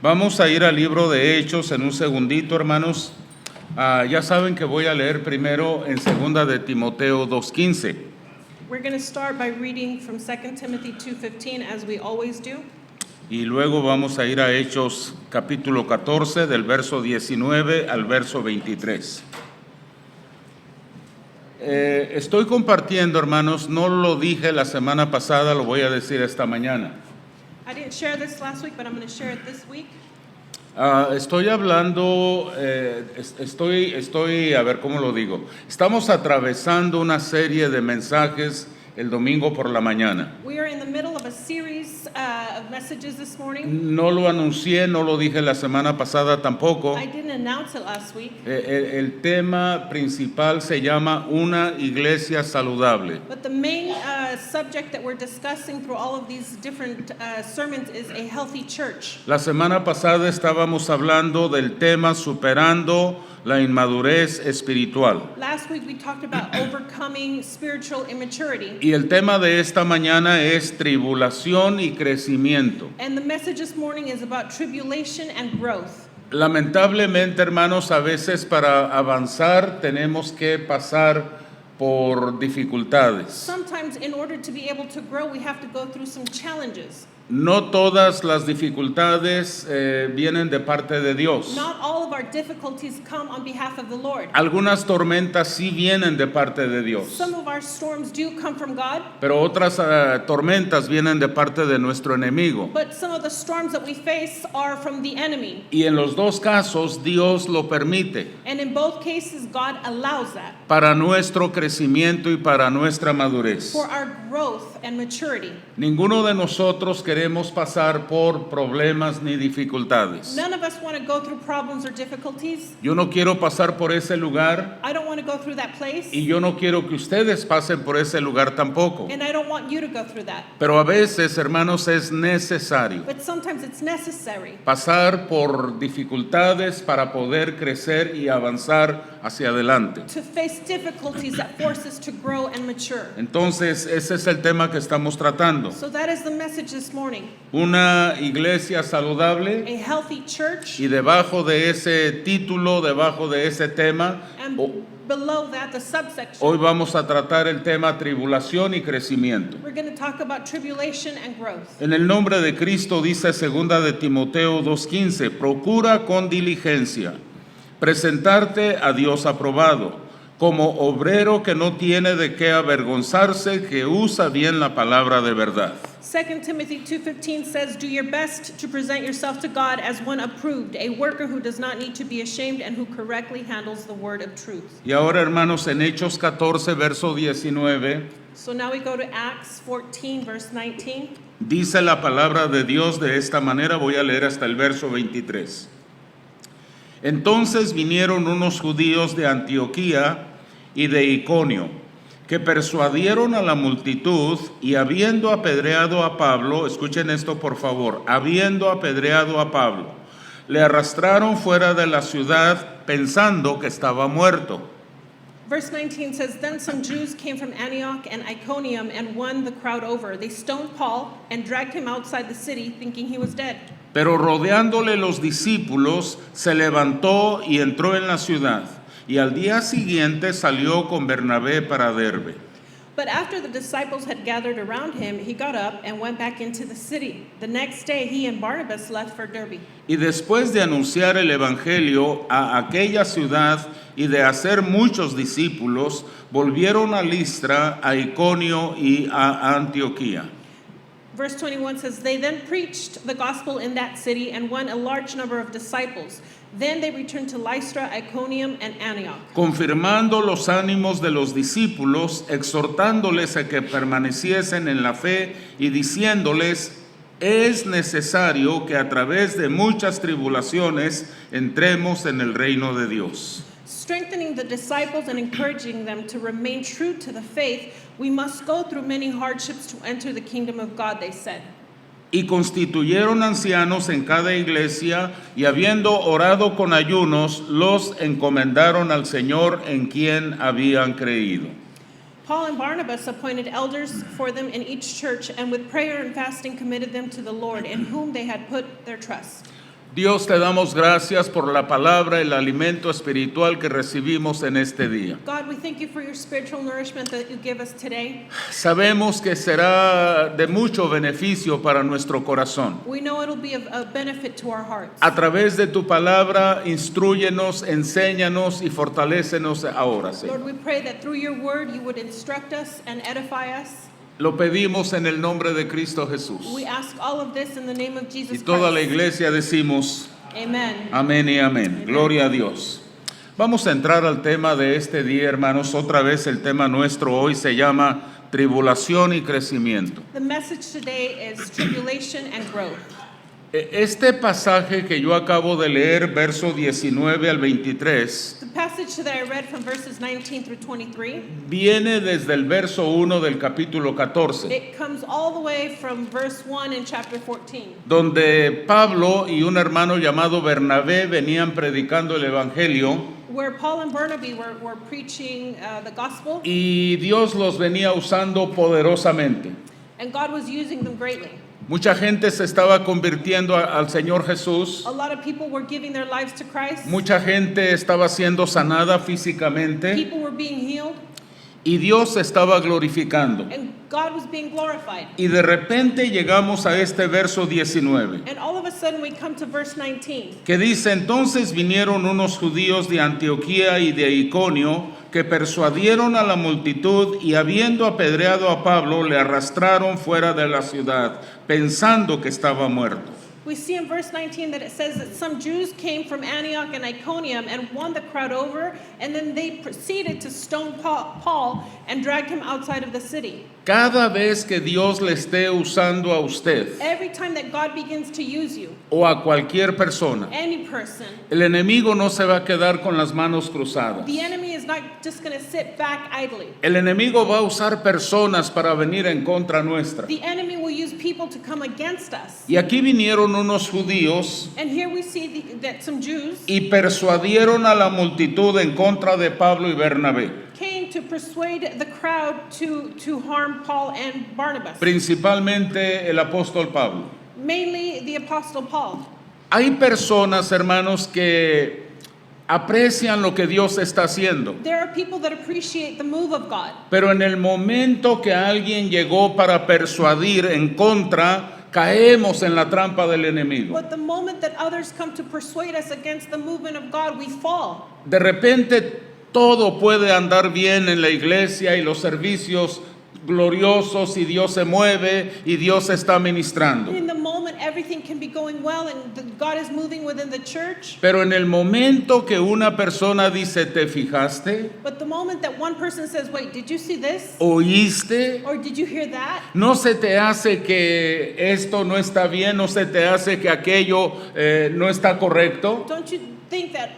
Vamos a ir al libro de Hechos en un segundito, hermanos. Ya saben que voy a leer primero en segunda de Timoteo 2:15. We're going to start by reading from 2 Timothy 2:15 as we always do. Y luego vamos a ir a Hechos capítulo 14 del verso 19 al verso 23. Estoy compartiendo, hermanos, no lo dije la semana pasada, lo voy a decir esta mañana. I didn't share this last week, but I'm going to share it this week. Estoy hablando, a ver cómo lo digo. Estamos atravesando una serie de mensajes el domingo por la mañana. We are in the middle of a series of messages this morning. No lo anuncié, no lo dije la semana pasada tampoco. I didn't announce it last week. El tema principal se llama Una iglesia saludable. But the main subject that we're discussing through all of these different sermons is a healthy church. La semana pasada estábamos hablando del tema superando la inmadurez espiritual. Last week we talked about overcoming spiritual immaturity. Y el tema de esta mañana es tribulación y crecimiento. And the message this morning is about tribulation and growth. Lamentablemente, hermanos, a veces para avanzar tenemos que pasar por dificultades. Sometimes in order to be able to grow, we have to go through some challenges. No todas las dificultades vienen de parte de Dios. Not all of our difficulties come on behalf of the Lord. Algunas tormentas sí vienen de parte de Dios, Some of our storms do come from God, pero otras tormentas vienen de parte de nuestro enemigo. but some of the storms that we face are from the enemy. Y en los dos casos Dios lo permite And in both cases, God allows that para nuestro crecimiento y para nuestra madurez. for our growth and maturity. Ninguno de nosotros queremos pasar por problemas ni dificultades. None of us want to go through problems or difficulties. Yo no quiero pasar por ese lugar I don't want to go through that place, y yo no quiero que ustedes pasen por ese lugar tampoco. and I don't want you to go through that. Pero a veces, hermanos, es necesario But sometimes it's necessary pasar por dificultades para poder crecer y avanzar hacia adelante. to face difficulties that force us to grow and mature. Entonces, ese es el tema que estamos tratando. So that is the message this morning. Una iglesia saludable, A healthy church, y debajo de ese título, debajo de ese tema, and below that, the subsection. hoy vamos a tratar el tema tribulación y crecimiento. We're going to talk about tribulation and growth. En el nombre de Cristo dice segunda de Timoteo 2:15, procura con diligencia presentarte a Dios aprobado, como obrero que no tiene de qué avergonzarse, que usa bien la palabra de verdad. 2 Timothy 2:15 says, "Do your best to present yourself to God as one approved, a worker who does not need to be ashamed and who correctly handles the word of truth." Y ahora, hermanos, en Hechos 14, verso 19, So now we go to Acts 14, verse 19. dice la palabra de Dios de esta manera, voy a leer hasta el verso 23. Entonces vinieron unos judíos de Antioquía y de Iconio, que persuadieron a la multitud y habiendo apedreado a Pablo, escuchen esto por favor, habiendo apedreado a Pablo, le arrastraron fuera de la ciudad pensando que estaba muerto. Verse 19 says, "Then some Jews came from Antioch and Iconium and won the crowd over. They stoned Paul and dragged him outside the city, thinking he was dead. Pero rodeándole los discípulos, se levantó y entró en la ciudad, y al día siguiente salió con Bernabé para Derbe. But after the disciples had gathered around him, he got up and went back into the city. The next day he and Barnabas left for Derbe. Y después de anunciar el evangelio a aquella ciudad y de hacer muchos discípulos, volvieron a Listra, a Iconio y a Antioquía. Verse 21 says, "They then preached the gospel in that city and won a large number of disciples. Then they returned to Lystra, Iconium, and Antioch, Confirmando los ánimos de los discípulos, exhortándoles a que permaneciesen en la fe y diciéndoles, es necesario que a través de muchas tribulaciones entremos en el reino de Dios. strengthening the disciples and encouraging them to remain true to the faith. We must go through many hardships to enter the kingdom of God," they said. Y constituyeron ancianos en cada iglesia, y habiendo orado con ayunos, los encomendaron al Señor en quien habían creído. Paul and Barnabas appointed elders for them in each church, and with prayer and fasting committed them to the Lord, in whom they had put their trust. Dios, te damos gracias por la palabra, el alimento espiritual que recibimos en este día. God, we thank you for your spiritual nourishment that you give us today. Sabemos que será de mucho beneficio para nuestro corazón. We know it'll be of benefit to our hearts. A través de tu palabra, instrúyenos, enséñanos y fortalécenos ahora, Señor. Lord, we pray that through your word you would instruct us and edify us. Lo pedimos en el nombre de Cristo Jesús. We ask all of this in the name of Jesus Y toda la Christ. iglesia decimos Amen. amén y amén. Gloria a Dios. Vamos a entrar al tema de este día, hermanos. Otra vez el tema nuestro hoy se llama tribulación y crecimiento. The message today is tribulation and growth. Este pasaje que yo acabo de leer, verso 19 al 23, The passage that I read from verses 19 through 23, viene desde el verso 1 del capítulo 14, it comes all the way from verse 1 in chapter 14, donde Pablo y un hermano llamado Bernabé venían predicando el evangelio where Paul and Barnabas were preaching the gospel, y Dios los venía usando poderosamente. and God was using them greatly. Mucha gente se estaba convirtiendo al Señor Jesús. A lot of people were giving their lives to Christ. Mucha gente estaba siendo sanada físicamente People were being healed, y Dios se estaba glorificando. and God was being glorified. Y de repente llegamos a este verso 19, And all of a sudden we come to verse 19. que dice: entonces vinieron unos judíos de Antioquía y de Iconio que persuadieron a la multitud y habiendo apedreado a Pablo le arrastraron fuera de la ciudad pensando que estaba muerto. We see in verse 19 that it says that some Jews came from Antioch and Iconium and won the crowd over, and then they proceeded to stone Paul and dragged him outside of the city. Cada vez que Dios le esté usando a usted Every time that God begins to use you, o a cualquier persona, any person, el enemigo no se va a quedar con las manos cruzadas. the enemy is not just going to sit back idly. El enemigo va a usar personas para venir en contra nuestra. The enemy will use people to come against us. Y aquí vinieron unos judíos And here we see that some Jews y persuadieron a la multitud en contra de Pablo y Bernabé, came to persuade the crowd to harm Paul and Barnabas, principalmente el apóstol Pablo. mainly the apostle Paul. Hay personas, hermanos, que aprecian lo que Dios está haciendo, There are people that appreciate the move of God, pero en el momento que alguien llegó para persuadir en contra, caemos en la trampa del enemigo. but the moment that others come to persuade us against the movement of God, we fall. De repente todo puede andar bien en la iglesia y los servicios gloriosos y Dios se mueve y Dios está ministrando. In the moment, everything can be going well and God is moving within the church, Pero en el momento que una persona dice, ¿te fijaste? but the moment that one person says, wait, did you see this? ¿Oíste? Or did you hear that? ¿No se te hace que esto no está bien? ¿No se te hace que aquello no está correcto? Don't you think that,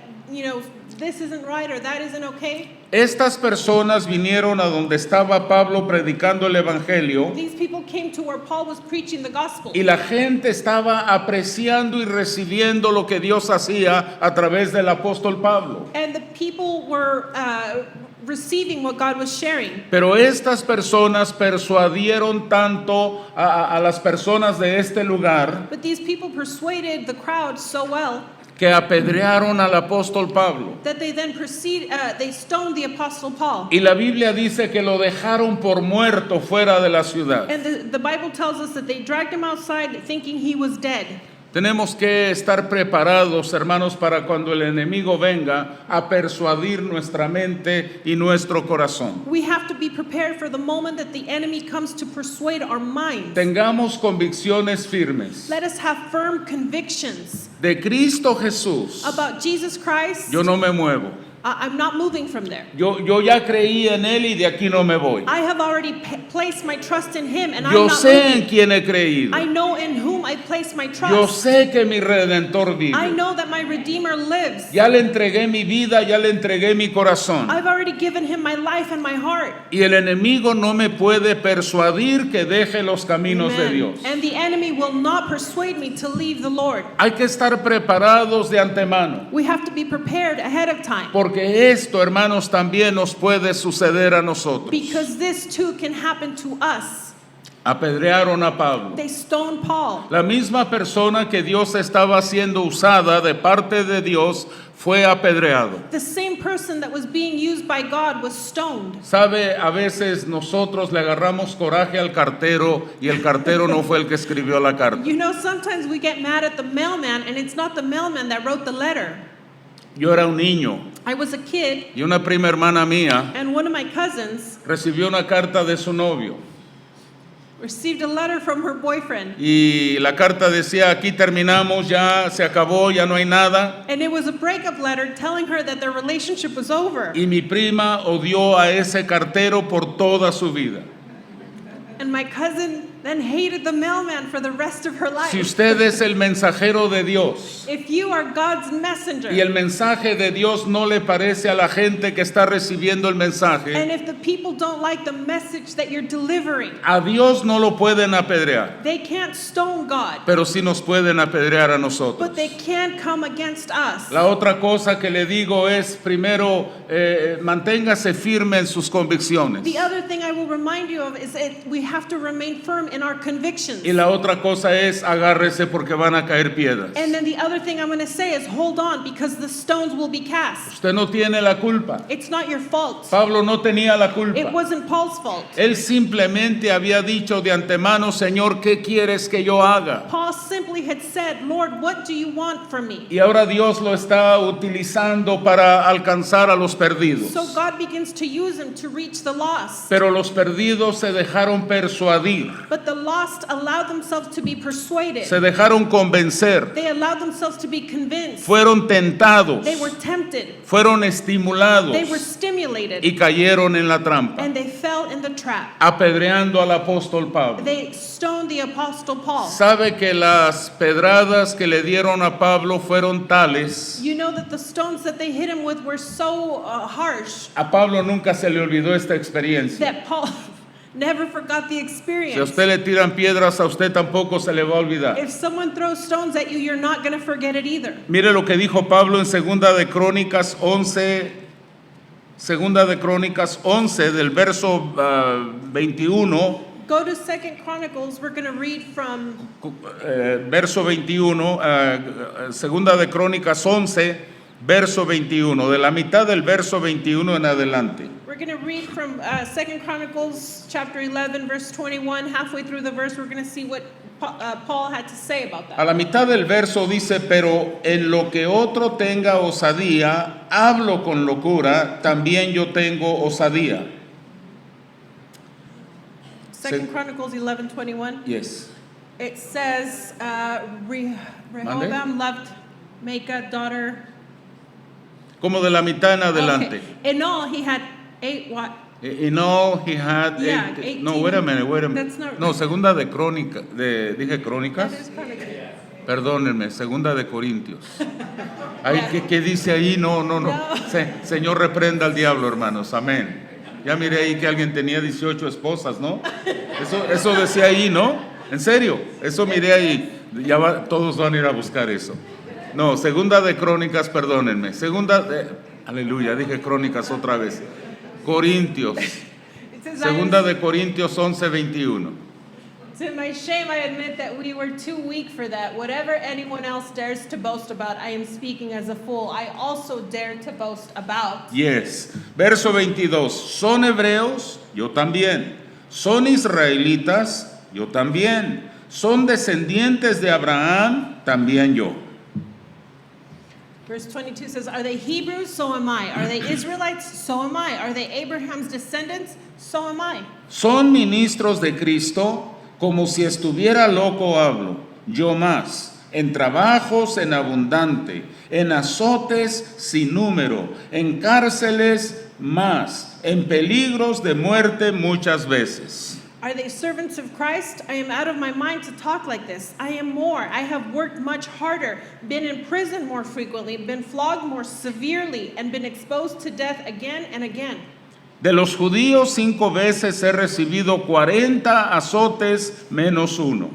this isn't right or that isn't okay? Estas personas vinieron a donde estaba Pablo predicando el evangelio These people came to where Paul was preaching the gospel. y la gente estaba apreciando y recibiendo lo que Dios hacía a través del apóstol Pablo. And the people were receiving what God was sharing. Pero estas personas persuadieron tanto a las personas de este lugar But these people persuaded the crowd so well que apedrearon al apóstol Pablo. that they then they stoned the apostle Paul. Y la Biblia dice que lo dejaron por muerto fuera de la ciudad. And the Bible tells us that they dragged him outside thinking he was dead. Tenemos que estar preparados, hermanos, para cuando el enemigo venga a persuadir nuestra mente y nuestro corazón. We have to be prepared for the moment that the enemy comes to persuade our minds. Tengamos convicciones firmes. Let us have firm convictions De Cristo Jesús, about Jesus Christ. yo no me muevo. I'm not moving from there. Yo ya creí en Él y de aquí no me voy. I have already placed my trust in him and Yo I'm not sé en moving. quién he creído. I know in whom I place my Yo trust. sé que mi Redentor I vive. know that my Redeemer lives. Ya le entregué mi vida, ya le entregué mi corazón. I've already given him my life and my heart. Y el enemigo no me puede persuadir que deje los caminos de Amen. Dios. And the enemy will not persuade me to leave the Lord. Hay que estar preparados de antemano, We have to be prepared ahead of time, porque esto, hermanos, también nos puede suceder a nosotros. because this too can happen to us. apedrearon a Pablo. They stoned Paul. La misma persona que Dios estaba siendo usada de parte de Dios fue apedreado. The same person that was being used by God was stoned. Sabe, a veces nosotros le agarramos coraje al cartero y el cartero no fue el que escribió la carta. You know, sometimes we get mad at the mailman, and it's not the mailman that wrote the letter. Yo era un niño I was a kid, y una prima hermana mía and one of my cousins recibió una carta de su novio received a letter from her boyfriend. y la carta decía: aquí terminamos, ya se acabó, ya no hay nada. And it was a breakup letter telling her that their relationship was over. Y mi prima odió a ese cartero por toda su vida. And my cousin then hated the mailman for the rest of her life. Si usted es el mensajero de Dios If you are God's messenger, y el mensaje de Dios no le parece a la gente que está recibiendo el mensaje, and if the people don't like the message that you're delivering, a Dios no lo pueden apedrear, they can't stone God, pero sí nos pueden apedrear a nosotros. but they can come against us. La otra cosa que le digo es, primero, manténgase firme en sus convicciones. The other thing I will remind you of is that we have to remain firm in our convictions. Y la otra cosa es, agárrese porque van a caer piedras. And then the other thing I'm going to say is hold on, because the stones will be cast. Usted no tiene la culpa. It's not your fault. Pablo no tenía la It culpa. wasn't Paul's fault. Él simplemente había dicho de antemano: Señor, ¿qué quieres que yo haga? Paul simply had said, Lord, what do you want from me? Y ahora Dios lo está utilizando para alcanzar a los perdidos. So God begins to use him to reach the lost. Pero los perdidos se dejaron persuadir, But the lost allowed themselves to be persuaded. se dejaron convencer, They allowed themselves to be convinced. fueron tentados, They were tempted. fueron estimulados They were stimulated. y cayeron en la trampa, And they fell in the trap. apedreando al apóstol Pablo. They stoned the apostle Paul. Sabe que las pedradas que le dieron a Pablo fueron tales. You know that the stones that they hit him with were so harsh A Pablo nunca se le olvidó esta experiencia. that Paul never forgot the Si a experience. usted le tiran piedras, a usted tampoco se le va a olvidar. If someone throws stones at you, you're not going to forget it either. Mire lo que dijo Pablo en Segunda de Crónicas 11, Segunda de Crónicas 11 del verso 21, Go to 2 Chronicles. We're going to read from verso 21, Segunda de Crónicas 11, verso 21, de la mitad del verso 21 en adelante. We're going to read from 2 Chronicles chapter 11 verse 21. Halfway through the verse, we're going to see what Paul had to say about A that. la mitad del verso dice: pero en lo que otro tenga osadía, hablo con locura, también yo tengo osadía. 2 Chronicles 11:21. Yes. It says, Rehoboam loved Maacah, daughter. Como de la mitad en adelante. Okay. In all, he had 8 what? In all he had Yeah, 18. No, 18. wait a minute. That's not- No, segunda de Crónica, dije That Crónicas. is Chronicles. Perdónenme, segunda de Corintios. Ay, ¿qué dice ahí? No. Señor, reprenda al diablo, hermanos. Amén. Ya miré ahí que alguien tenía 18 esposas, ¿no? Eso decía ahí, ¿no? En serio, eso miré ahí. Todos van a ir a buscar eso. No, segunda de Crónicas, perdónenme. Aleluya, dije Crónicas otra vez. Corintios. It says, Segunda de Corintios 11:21. To my shame, I admit that we were too weak for that. Whatever anyone else dares to boast about, I am speaking as a fool. I also dare to boast about. Yes. Verso 22. Son hebreos, yo también. Son israelitas, yo también. Son descendientes de Abraham, también yo. Verse 22 says, Are they Hebrews? So am I. Are they Israelites? So am I. Are they Abraham's descendants? So am I. Son ministros de Cristo, como si estuviera loco hablo, yo más. En trabajos en abundante, en azotes sin número, en cárceles más, en peligros de muerte muchas veces. Are they servants of Christ? I am out of my mind to talk like this. I am more. I have worked much harder, been in prison more frequently, been flogged more severely, and been exposed to death again and again. De los judíos 5 veces he recibido 40 azotes menos 1.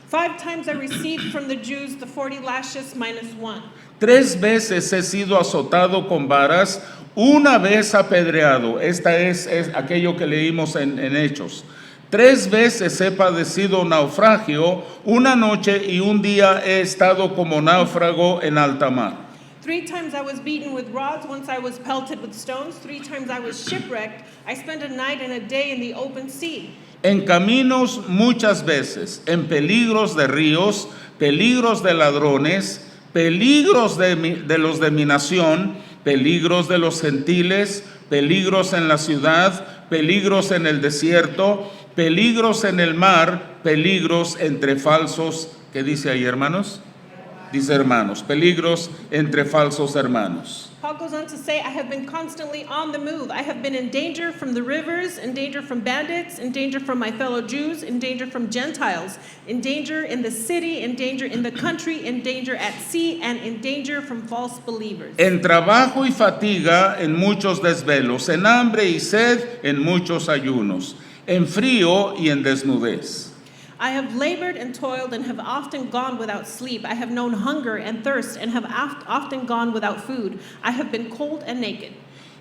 5 times I received from the Jews the 40 lashes minus 1. 3 veces he sido azotado con varas, 1 vez apedreado. Esta es aquello que leímos en Hechos. 3 veces he padecido naufragio, una noche y un día he estado como náufrago en alta mar. 3 times I was beaten with rods, once I was pelted with stones, 3 times I was shipwrecked, I spent a night and a day in the open sea. En caminos muchas veces, en peligros de ríos, peligros de ladrones, peligros de los de mi nación, peligros de los gentiles, peligros en la ciudad, peligros en el desierto, peligros en el mar, peligros entre falsos, ¿qué dice ahí, hermanos? Dice hermanos, peligros entre falsos hermanos. Paul goes on to say, I have been constantly on the move. I have been in danger from the rivers, in danger from bandits, in danger from my fellow Jews, in danger from Gentiles, in danger in the city, in danger in the country, in danger at sea, and in danger from false believers. En trabajo y fatiga, en muchos desvelos, en hambre y sed, en muchos ayunos, en frío y en desnudez. I have labored and toiled and have often gone without sleep. I have known hunger and thirst and have often gone without food. I have been cold and naked.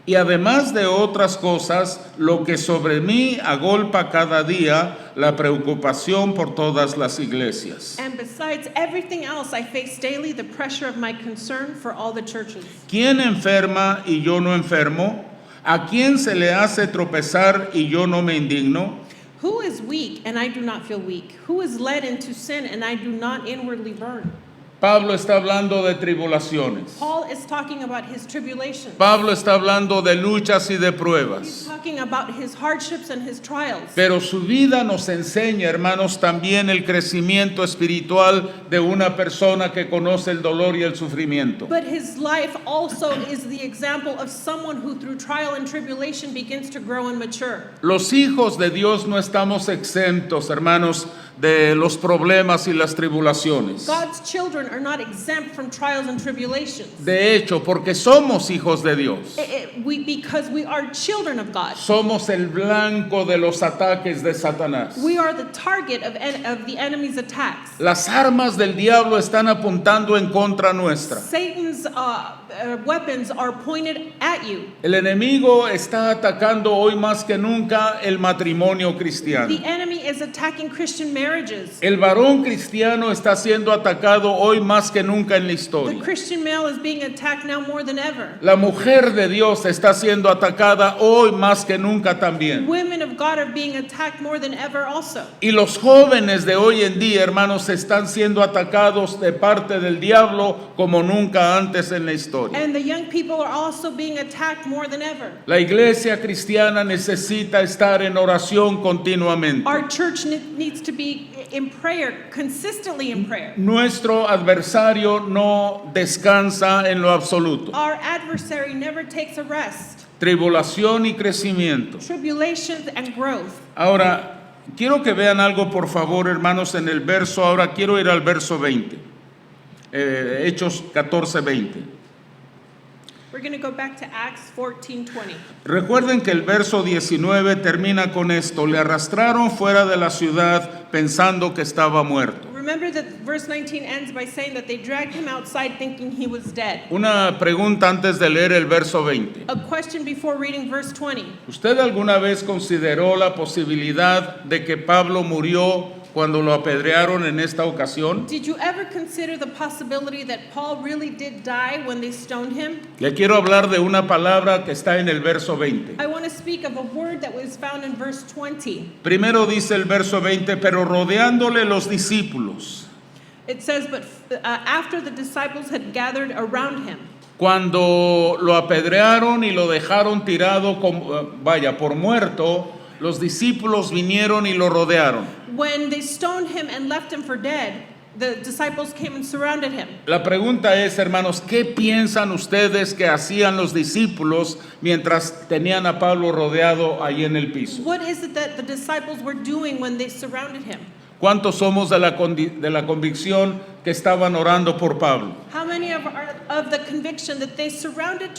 Y además de otras cosas, lo que sobre mí agolpa cada día, la preocupación por todas las iglesias. And besides everything else, I face daily the pressure of my concern for all the churches. ¿Quién enferma y yo no enfermo? ¿A quién se le hace tropezar y yo no me indigno? Who is weak and I do not feel weak? Who is led into sin and I do not inwardly burn? Pablo está hablando de tribulaciones. Paul is talking about his tribulations. Pablo está hablando de luchas y de He's pruebas. talking about his hardships and his trials. Pero su vida nos enseña, hermanos, también el crecimiento espiritual de una persona que conoce el dolor y el sufrimiento. But his life also is the example of someone who through trial and tribulation begins to grow and mature. Los hijos de Dios no estamos exentos, hermanos, de los problemas y las tribulaciones. God's children are not exempt from trials and tribulations. De hecho, porque somos hijos de Dios, Because we are children of God. somos el blanco de los ataques de Satanás. We are the target of the enemy's attacks. Las armas del diablo están apuntando en contra nuestra. Satan's weapons are pointed at you. El enemigo está atacando hoy más que nunca el matrimonio cristiano. The enemy is attacking Christian marriages. El varón cristiano está siendo atacado hoy más que nunca en la The historia. Christian male is being attacked now more than ever. La mujer de Dios está siendo atacada hoy más que nunca también. Women of God are being attacked more than ever also. Y los jóvenes de hoy en día, hermanos, están siendo atacados de parte del diablo como nunca antes en la historia. And the young people are also being attacked more than ever. La iglesia cristiana necesita estar en oración continuamente. Our church needs to be in prayer, consistently in prayer. Nuestro adversario no descansa en lo absoluto. Our adversary never takes a rest. Tribulación y crecimiento. Tribulations and growth. Ahora, quiero que vean algo, por favor, hermanos, en el verso. Ahora quiero ir al verso 20. Hechos 14:20. We're going to go back to Acts 14:20. Recuerden que el verso 19 termina con esto: le arrastraron fuera de la ciudad pensando que estaba muerto. Remember that verse 19 ends by saying that they dragged him outside thinking he was dead. Una pregunta antes de leer el verso 20. A question before reading verse 20. ¿Usted alguna vez consideró la posibilidad de que Pablo murió cuando lo apedrearon en esta ocasión? Did you ever consider the possibility that Paul really did die when they stoned him? Le quiero hablar de una palabra que está en el verso 20. I want to speak of a word that was found in verse 20. Primero dice el verso 20, pero rodeándole los discípulos. It says, but after the disciples had gathered around him. Cuando lo apedrearon y lo dejaron tirado, por muerto, los discípulos vinieron y lo rodearon. When they stoned him and left him for dead, the disciples came and surrounded him. La pregunta es, hermanos, ¿qué piensan ustedes que hacían los discípulos mientras tenían a Pablo rodeado ahí en el piso? What is it that the disciples were doing when they surrounded him? ¿Cuántos somos de la convicción que estaban orando por Pablo? How many of the conviction that they surrounded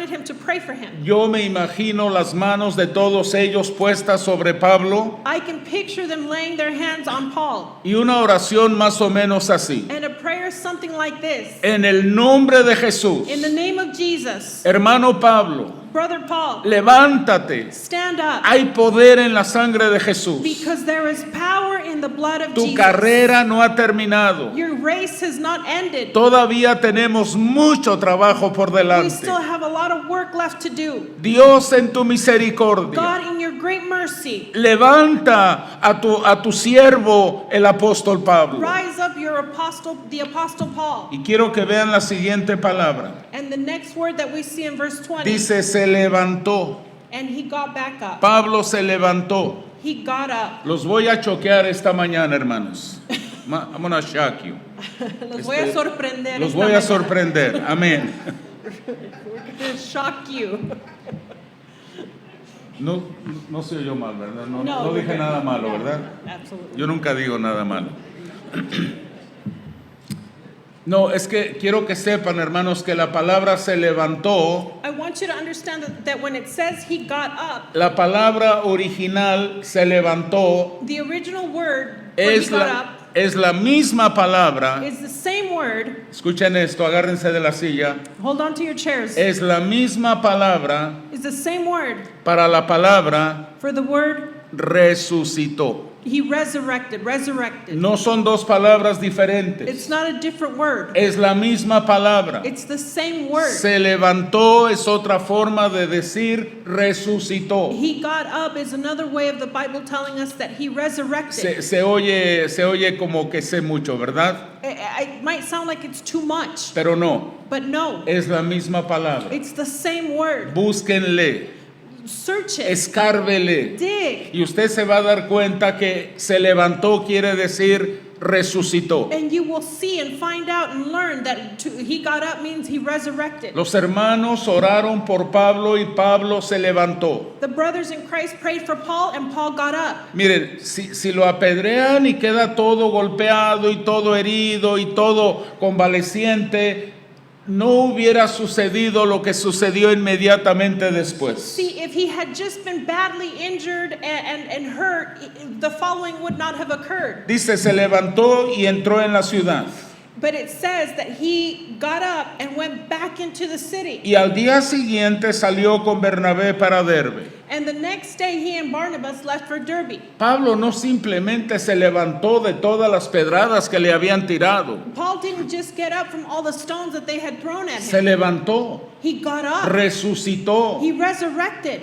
him to pray for him? Yo me imagino las manos de todos ellos puestas sobre Pablo I can picture them laying their hands on Paul. y una oración más o menos así. And a prayer something like this. En el nombre de Jesús, In the name of Jesus. Hermano Pablo, Brother Paul, levántate. stand up. Hay poder en la sangre de Jesús. Because there is power in the blood of Tu Jesus. carrera no ha terminado. Your race has not ended. Todavía tenemos mucho trabajo por We delante. still have a lot of work left to do. Dios en tu misericordia, God, in your great mercy, levanta a tu siervo el apóstol Pablo. rise up your apostle, the apostle Paul. Y quiero que vean la siguiente palabra. And the next word that we see in verse 20, Dice, se levantó. and he got back up. Pablo se levantó. He got up. Los voy a choquear esta mañana, hermanos. I'm gonna shock you. Los voy a sorprender. Los esta voy a mañana. sorprender. Amén. We're going to shock you. No se oyó mal, ¿verdad? No we're dije good. nada malo, No, ¿verdad? Absolutely. Yo nunca digo nada malo. No, es que quiero que sepan, hermanos, que la palabra se levantó. I want you to understand that when it says he got up, La palabra original se levantó the original word for he got up es la misma palabra. is the same word. Escuchen esto, agárrense de la silla. Hold on to your chairs. Es la misma palabra Is the same word para la palabra for the word resucitó. he resurrected. No son dos palabras diferentes. It's not a different word. Es la misma palabra. It's the same word. Se levantó es otra forma de decir resucitó. He got up is another way of the Bible telling us that he resurrected. Se oye como que sé mucho, ¿verdad? It might sound like it's too much, Pero no, but no. es la misma palabra. It's the same word. Búsquenle, Search it. escárvele. Dig. Y usted se va a dar cuenta que se levantó quiere decir resucitó. And you will see and find out and learn that he got up means he resurrected. Los hermanos oraron por Pablo y Pablo se levantó. The brothers in Christ prayed for Paul and Paul got up. Miren, si lo apedrean y queda todo golpeado y todo herido y todo convaleciente, no hubiera sucedido lo que sucedió inmediatamente después. See, if he had just been badly injured and hurt, the following would not have occurred. Dice, se levantó y entró en la ciudad. But it says that he got up and went back into the city. Y al día siguiente salió con Bernabé para Derbe. And the next day he and Barnabas left for Derbe. Pablo no simplemente se levantó de todas las pedradas que le habían tirado. Paul didn't just get up from all the stones that they had thrown at Se him. levantó, He got up. resucitó. He resurrected.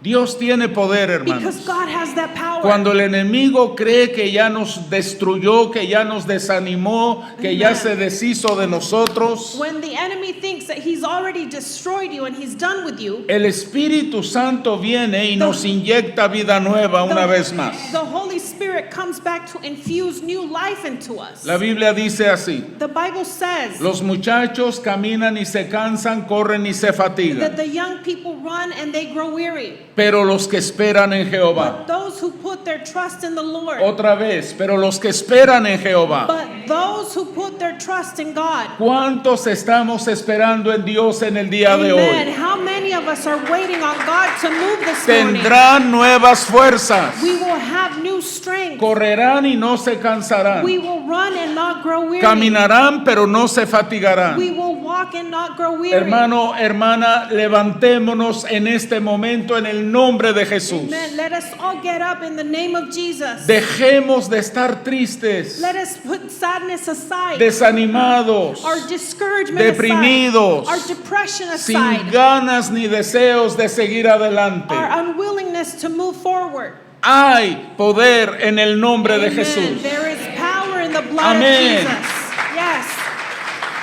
Dios tiene poder, hermanos. Because God has that power. Cuando el enemigo cree que ya nos destruyó, que ya nos desanimó, que ya se deshizo de nosotros, When the enemy thinks that he's already destroyed you and he's done with you, el Espíritu Santo viene y nos inyecta vida nueva una vez más. the Holy Spirit comes back to infuse new life into us. La Biblia dice así: The Bible says los muchachos caminan y se cansan, corren y se that fatigan, the young people run and they grow weary. pero los que esperan en Jehová, But those who put their trust in the Lord, otra vez, pero los que esperan en Jehová. but those who put their trust in God. ¿Cuántos estamos esperando en Dios en el día de Amen. hoy? How many of us are waiting on God to move this morning? Tendrán nuevas fuerzas, We will have new strength. correrán y no se cansarán, We will run and not grow weary. caminarán pero no se fatigarán. We will walk and not grow weary. Hermano, hermana, levantémonos en este momento en el nombre de Jesús. Amen. Let us all get up in the name of Jesus. Dejemos de estar tristes, Let us put sadness aside. desanimados, Our discouragement deprimidos, aside. Our depression sin aside. ganas ni deseos de seguir adelante. Our unwillingness to move forward. Hay poder en el nombre de Amen. Jesús. There is power in the blood Amén. of Jesus. Yes.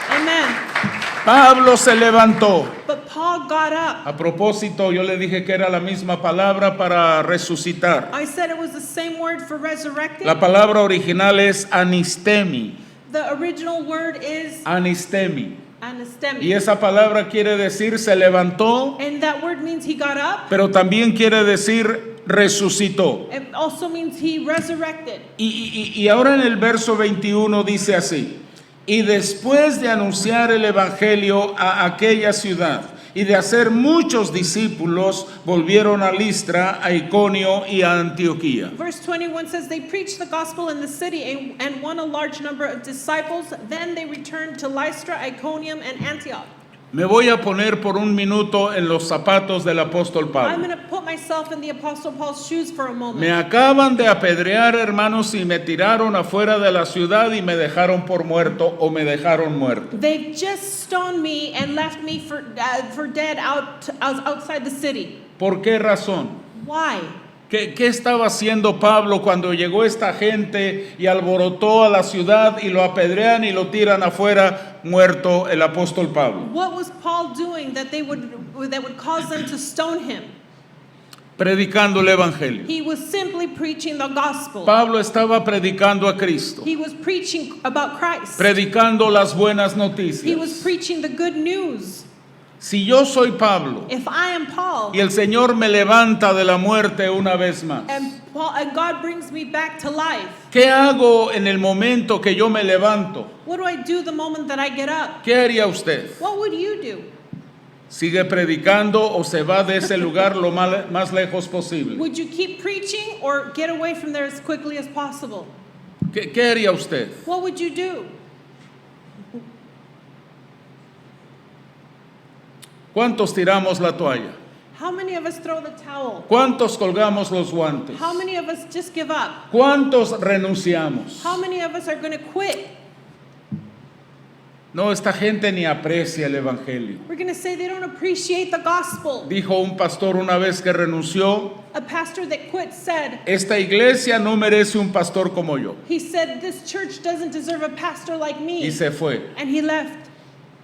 Amen. Pablo se levantó. But Paul got up. A propósito, yo le dije que era la misma palabra para resucitar. I said it was the same word for resurrected. La palabra original es anistemi. The original word is Anistemi. anastemi. Y esa palabra quiere decir se levantó, And that word means he got up. pero también quiere decir resucitó. It also means he resurrected. Y ahora en el verso 21 dice así: y después de anunciar el evangelio a aquella ciudad y de hacer muchos discípulos, volvieron a Listra, a Iconio y a Antioquía. Verse 21 says, they preached the gospel in the city and won a large number of disciples. Then they returned to Lystra, Iconium, and Antioch. Me voy a poner por un minuto en los zapatos del apóstol I'm Pablo. going to put myself in the Apostle Paul's shoes for a moment. Me acaban de apedrear, hermanos, y me tiraron afuera de la ciudad y me dejaron por muerto o me dejaron muerto. They've just stoned me and left me for dead outside the city. ¿Por qué razón? Why? ¿Qué estaba haciendo Pablo cuando llegó esta gente y alborotó a la ciudad y lo apedrean y lo tiran afuera muerto el apóstol Pablo? What was Paul doing that would cause them to stone him? Predicando el evangelio. He was simply preaching the gospel. Pablo estaba predicando a Cristo, He was preaching about Christ. predicando las buenas He was noticias. preaching the good news. Si yo soy Pablo If I am Paul y el Señor me levanta de la muerte una vez más, and God brings me back to life, ¿qué hago en el momento que yo me levanto? what do I do the moment that I get up? ¿Qué haría usted? What would you do? ¿Sigue predicando o se va de ese lugar lo más lejos posible? Would you keep preaching or get away from there as quickly as possible? ¿Qué haría usted? What would you do? ¿Cuántos tiramos la toalla? How many of us throw the towel? ¿Cuántos colgamos los guantes? How many of us just give up? ¿Cuántos renunciamos? How many of us are going to quit? No, esta gente ni aprecia el evangelio. We're going to say they don't appreciate the gospel. Dijo un pastor una vez que renunció, A pastor that quit said, esta iglesia no merece un pastor como yo. he said, this church doesn't deserve a pastor like me. Y se fue. And he left.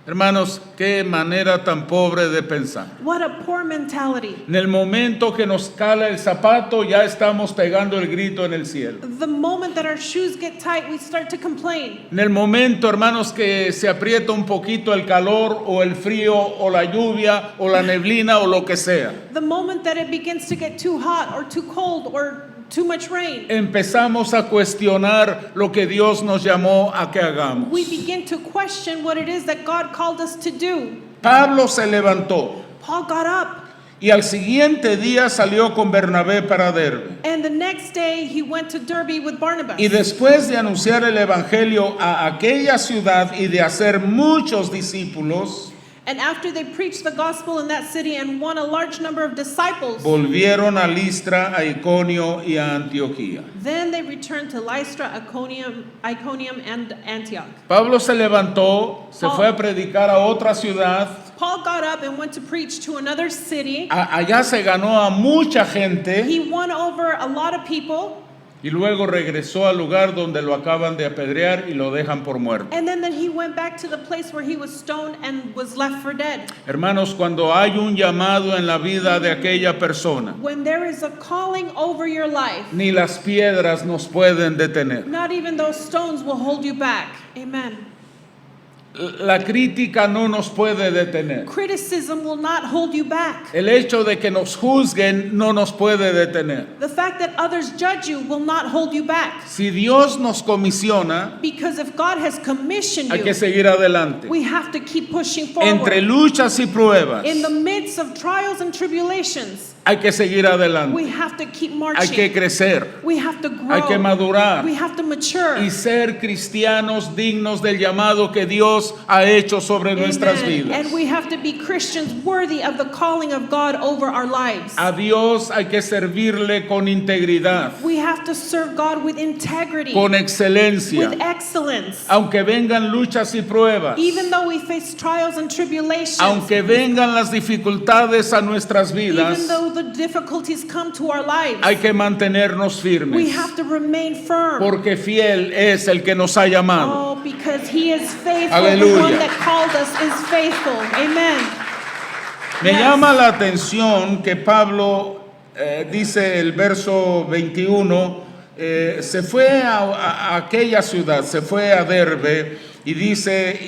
Hermanos, qué manera tan pobre de pensar. What a poor mentality. En el momento que nos cala el zapato, ya estamos pegando el grito en el cielo. The moment that our shoes get tight, we start to complain. En el momento, hermanos, que se aprieta un poquito el calor o el frío o la lluvia o la neblina o lo que sea, The moment that it begins to get too hot or too cold or too much rain, empezamos a cuestionar lo que Dios nos llamó a que hagamos. we begin to question what it is that God called us to do. Pablo se levantó Paul got up, y al siguiente día salió con Bernabé para Derbe. and the next day he went to Derbe with Barnabas. Y después de anunciar el evangelio a aquella ciudad y de hacer muchos discípulos, And after they preached the gospel in that city and won a large number of disciples, volvieron a Listra, a Iconio y a Antioquía. then they returned to Lystra, Iconium, and Antioch. Pablo se levantó, se fue a predicar a otra ciudad. Paul got up and went to preach to another city. Allá se ganó a mucha gente He won over a lot of people, y luego regresó al lugar donde lo acaban de apedrear y lo dejan por muerto. and then he went back to the place where he was stoned and was left for dead. Hermanos, cuando hay un llamado en la vida de aquella persona, When there is a calling over your life, ni las piedras nos pueden detener. not even those stones will hold you back. Amen. La crítica no nos puede detener. Criticism will not hold you back. El hecho de que nos juzguen no nos puede detener. The fact that others judge you will not hold you back. Si Dios nos comisiona, Because if God has commissioned hay que you, seguir adelante. we have to keep pushing Entre forward. luchas y pruebas, In the midst of trials and tribulations, hay que seguir we adelante. have to keep Hay que marching. crecer. We have to Hay que grow. madurar. We have to mature. Y ser cristianos dignos del llamado que Dios ha hecho sobre nuestras Amen. vidas. And we have to be Christians worthy of the calling of God over our lives. A Dios hay que servirle con integridad, We have to serve God with integrity, con excelencia. with excellence. Aunque vengan luchas y pruebas, Even though we face trials and tribulations, aunque vengan las dificultades a nuestras vidas, even though the difficulties come to our lives, hay que mantenernos we firmes, have to remain firm. porque fiel es el que nos ha llamado. Oh, because He is faithful. Aleluya. The one that called us is faithful. Amen. Me Yes. llama la atención que Pablo, dice el verso 21, se fue a aquella ciudad, se fue a Derbe y dice,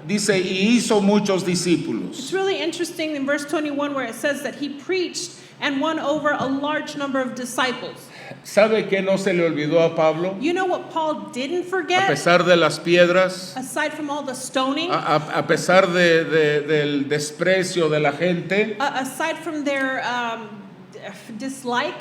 dice, y hizo muchos discípulos. It's really interesting in verse 21 where it says that he preached and won over a large number of disciples. ¿Sabe qué no se le olvidó a Pablo? You know what Paul didn't A forget? pesar de las piedras, Aside from all the stoning, a pesar del desprecio de la gente, aside from their dislike,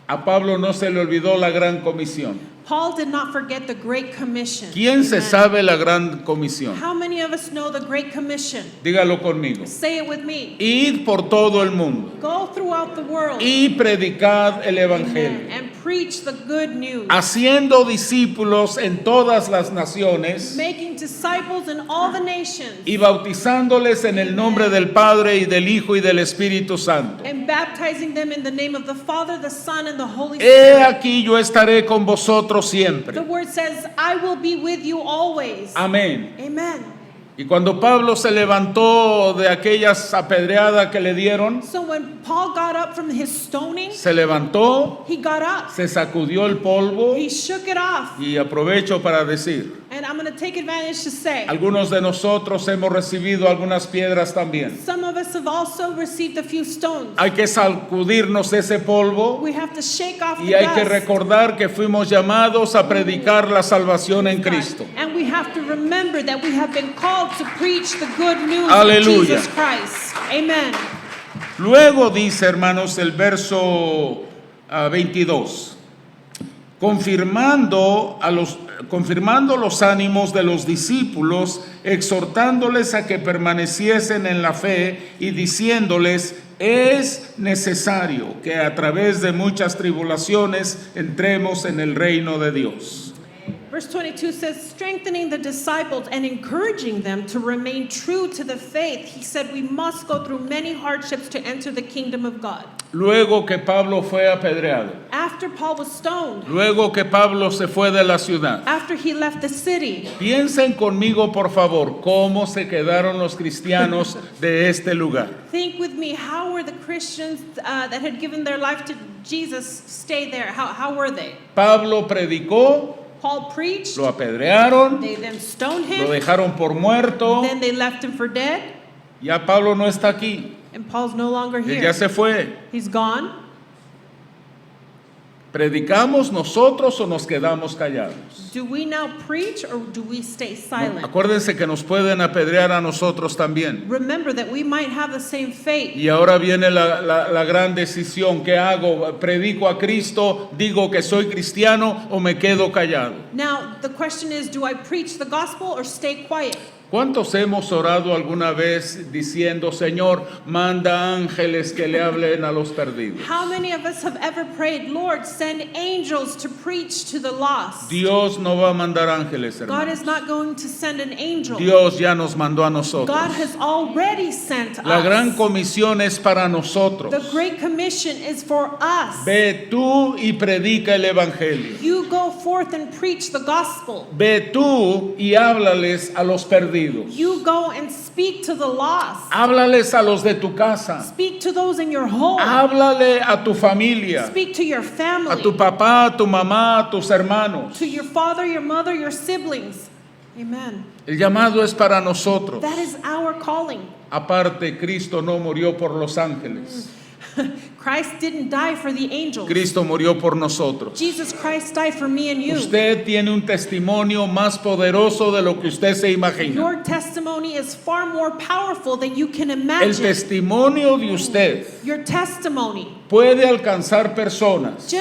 a Pablo no se le olvidó la gran comisión. Paul did not forget the Great Commission. ¿Quién se Amen. sabe la gran comisión? How many of us know the Great Commission? Dígalo conmigo. Say it with me. Id por todo el mundo Go throughout the world. y predicad el Amen. evangelio, And preach the good news. haciendo discípulos en todas las naciones Making disciples in all the nations. y bautizándoles en el nombre del Padre y del Hijo y del Espíritu Santo. And baptizing them in the name of the Father, the Son, and the Holy He Spirit. aquí yo estaré con vosotros The siempre. word says, I will be with you always. Amén. Amen. Y cuando Pablo se levantó de aquellas apedreadas que le dieron, So when Paul got up from his stoning, se levantó, he got up. se sacudió el polvo He shook it off. y aprovecho para decir, And I'm going to take advantage to say, algunos de nosotros hemos recibido algunas piedras también. some of us have also received a few stones. Hay que sacudirnos ese polvo We have to shake off y the hay que dust. recordar que fuimos llamados a predicar la salvación en Cristo. And we have to remember that we have been called to preach the good news Aleluya. of Jesus Christ. Amen. Luego dice, hermanos, el verso 22, confirmando los ánimos de los discípulos, exhortándoles a que permaneciesen en la fe y diciéndoles, es necesario que a través de muchas tribulaciones entremos en el reino de Dios. Verse 22 says, strengthening the disciples and encouraging them to remain true to the faith. He said, we must go through many hardships to enter the kingdom of God. Luego que Pablo fue apedreado, After Paul was stoned, luego que Pablo se fue de la ciudad, after he left the city, piensen conmigo, por favor, cómo se quedaron los cristianos de este lugar. think with me, how were the Christians that had given their life to Jesus stay there? How were they? Pablo predicó, Paul preached, lo apedrearon, they then stoned lo him, dejaron por muerto. then they left him for dead, Ya Pablo no está aquí, and Paul's no longer él here. ya se fue. He's gone. ¿Predicamos nosotros o nos quedamos callados? Do we now preach or do we stay silent? Acuérdense que nos pueden apedrear a nosotros también. Remember that we might have the same fate. Y ahora viene la gran decisión. ¿Qué hago? ¿Predico a Cristo? ¿Digo que soy cristiano o me quedo callado? Now, the question is, do I preach the gospel or stay quiet? ¿Cuántos hemos orado alguna vez diciendo, Señor, manda ángeles que le hablen a los perdidos? How many of us have ever prayed, Lord, send angels to preach to the lost? Dios no va a mandar ángeles, God hermano. is not going to send an angel. Dios ya nos mandó a nosotros. God has already sent La gran us. comisión es para nosotros. The Great Commission is for us. Ve tú y predica el evangelio. You go forth and preach the gospel. Ve tú y háblales a los perdidos. You go and speak to the lost. Háblales a los de tu casa. Speak to those in your home. Háblale a tu familia, Speak to your family. a tu papá, a tu mamá, a tus hermanos. To your father, your mother, your siblings. Amen. El llamado es para nosotros. That is our calling. Aparte, Cristo no murió por los ángeles. Christ didn't die for the angels. Cristo murió por nosotros. Jesus Christ died for me and you. Usted tiene un testimonio más poderoso de lo que usted se imagina. Your testimony is far more powerful than you can El imagine. testimonio de usted Your testimony puede alcanzar personas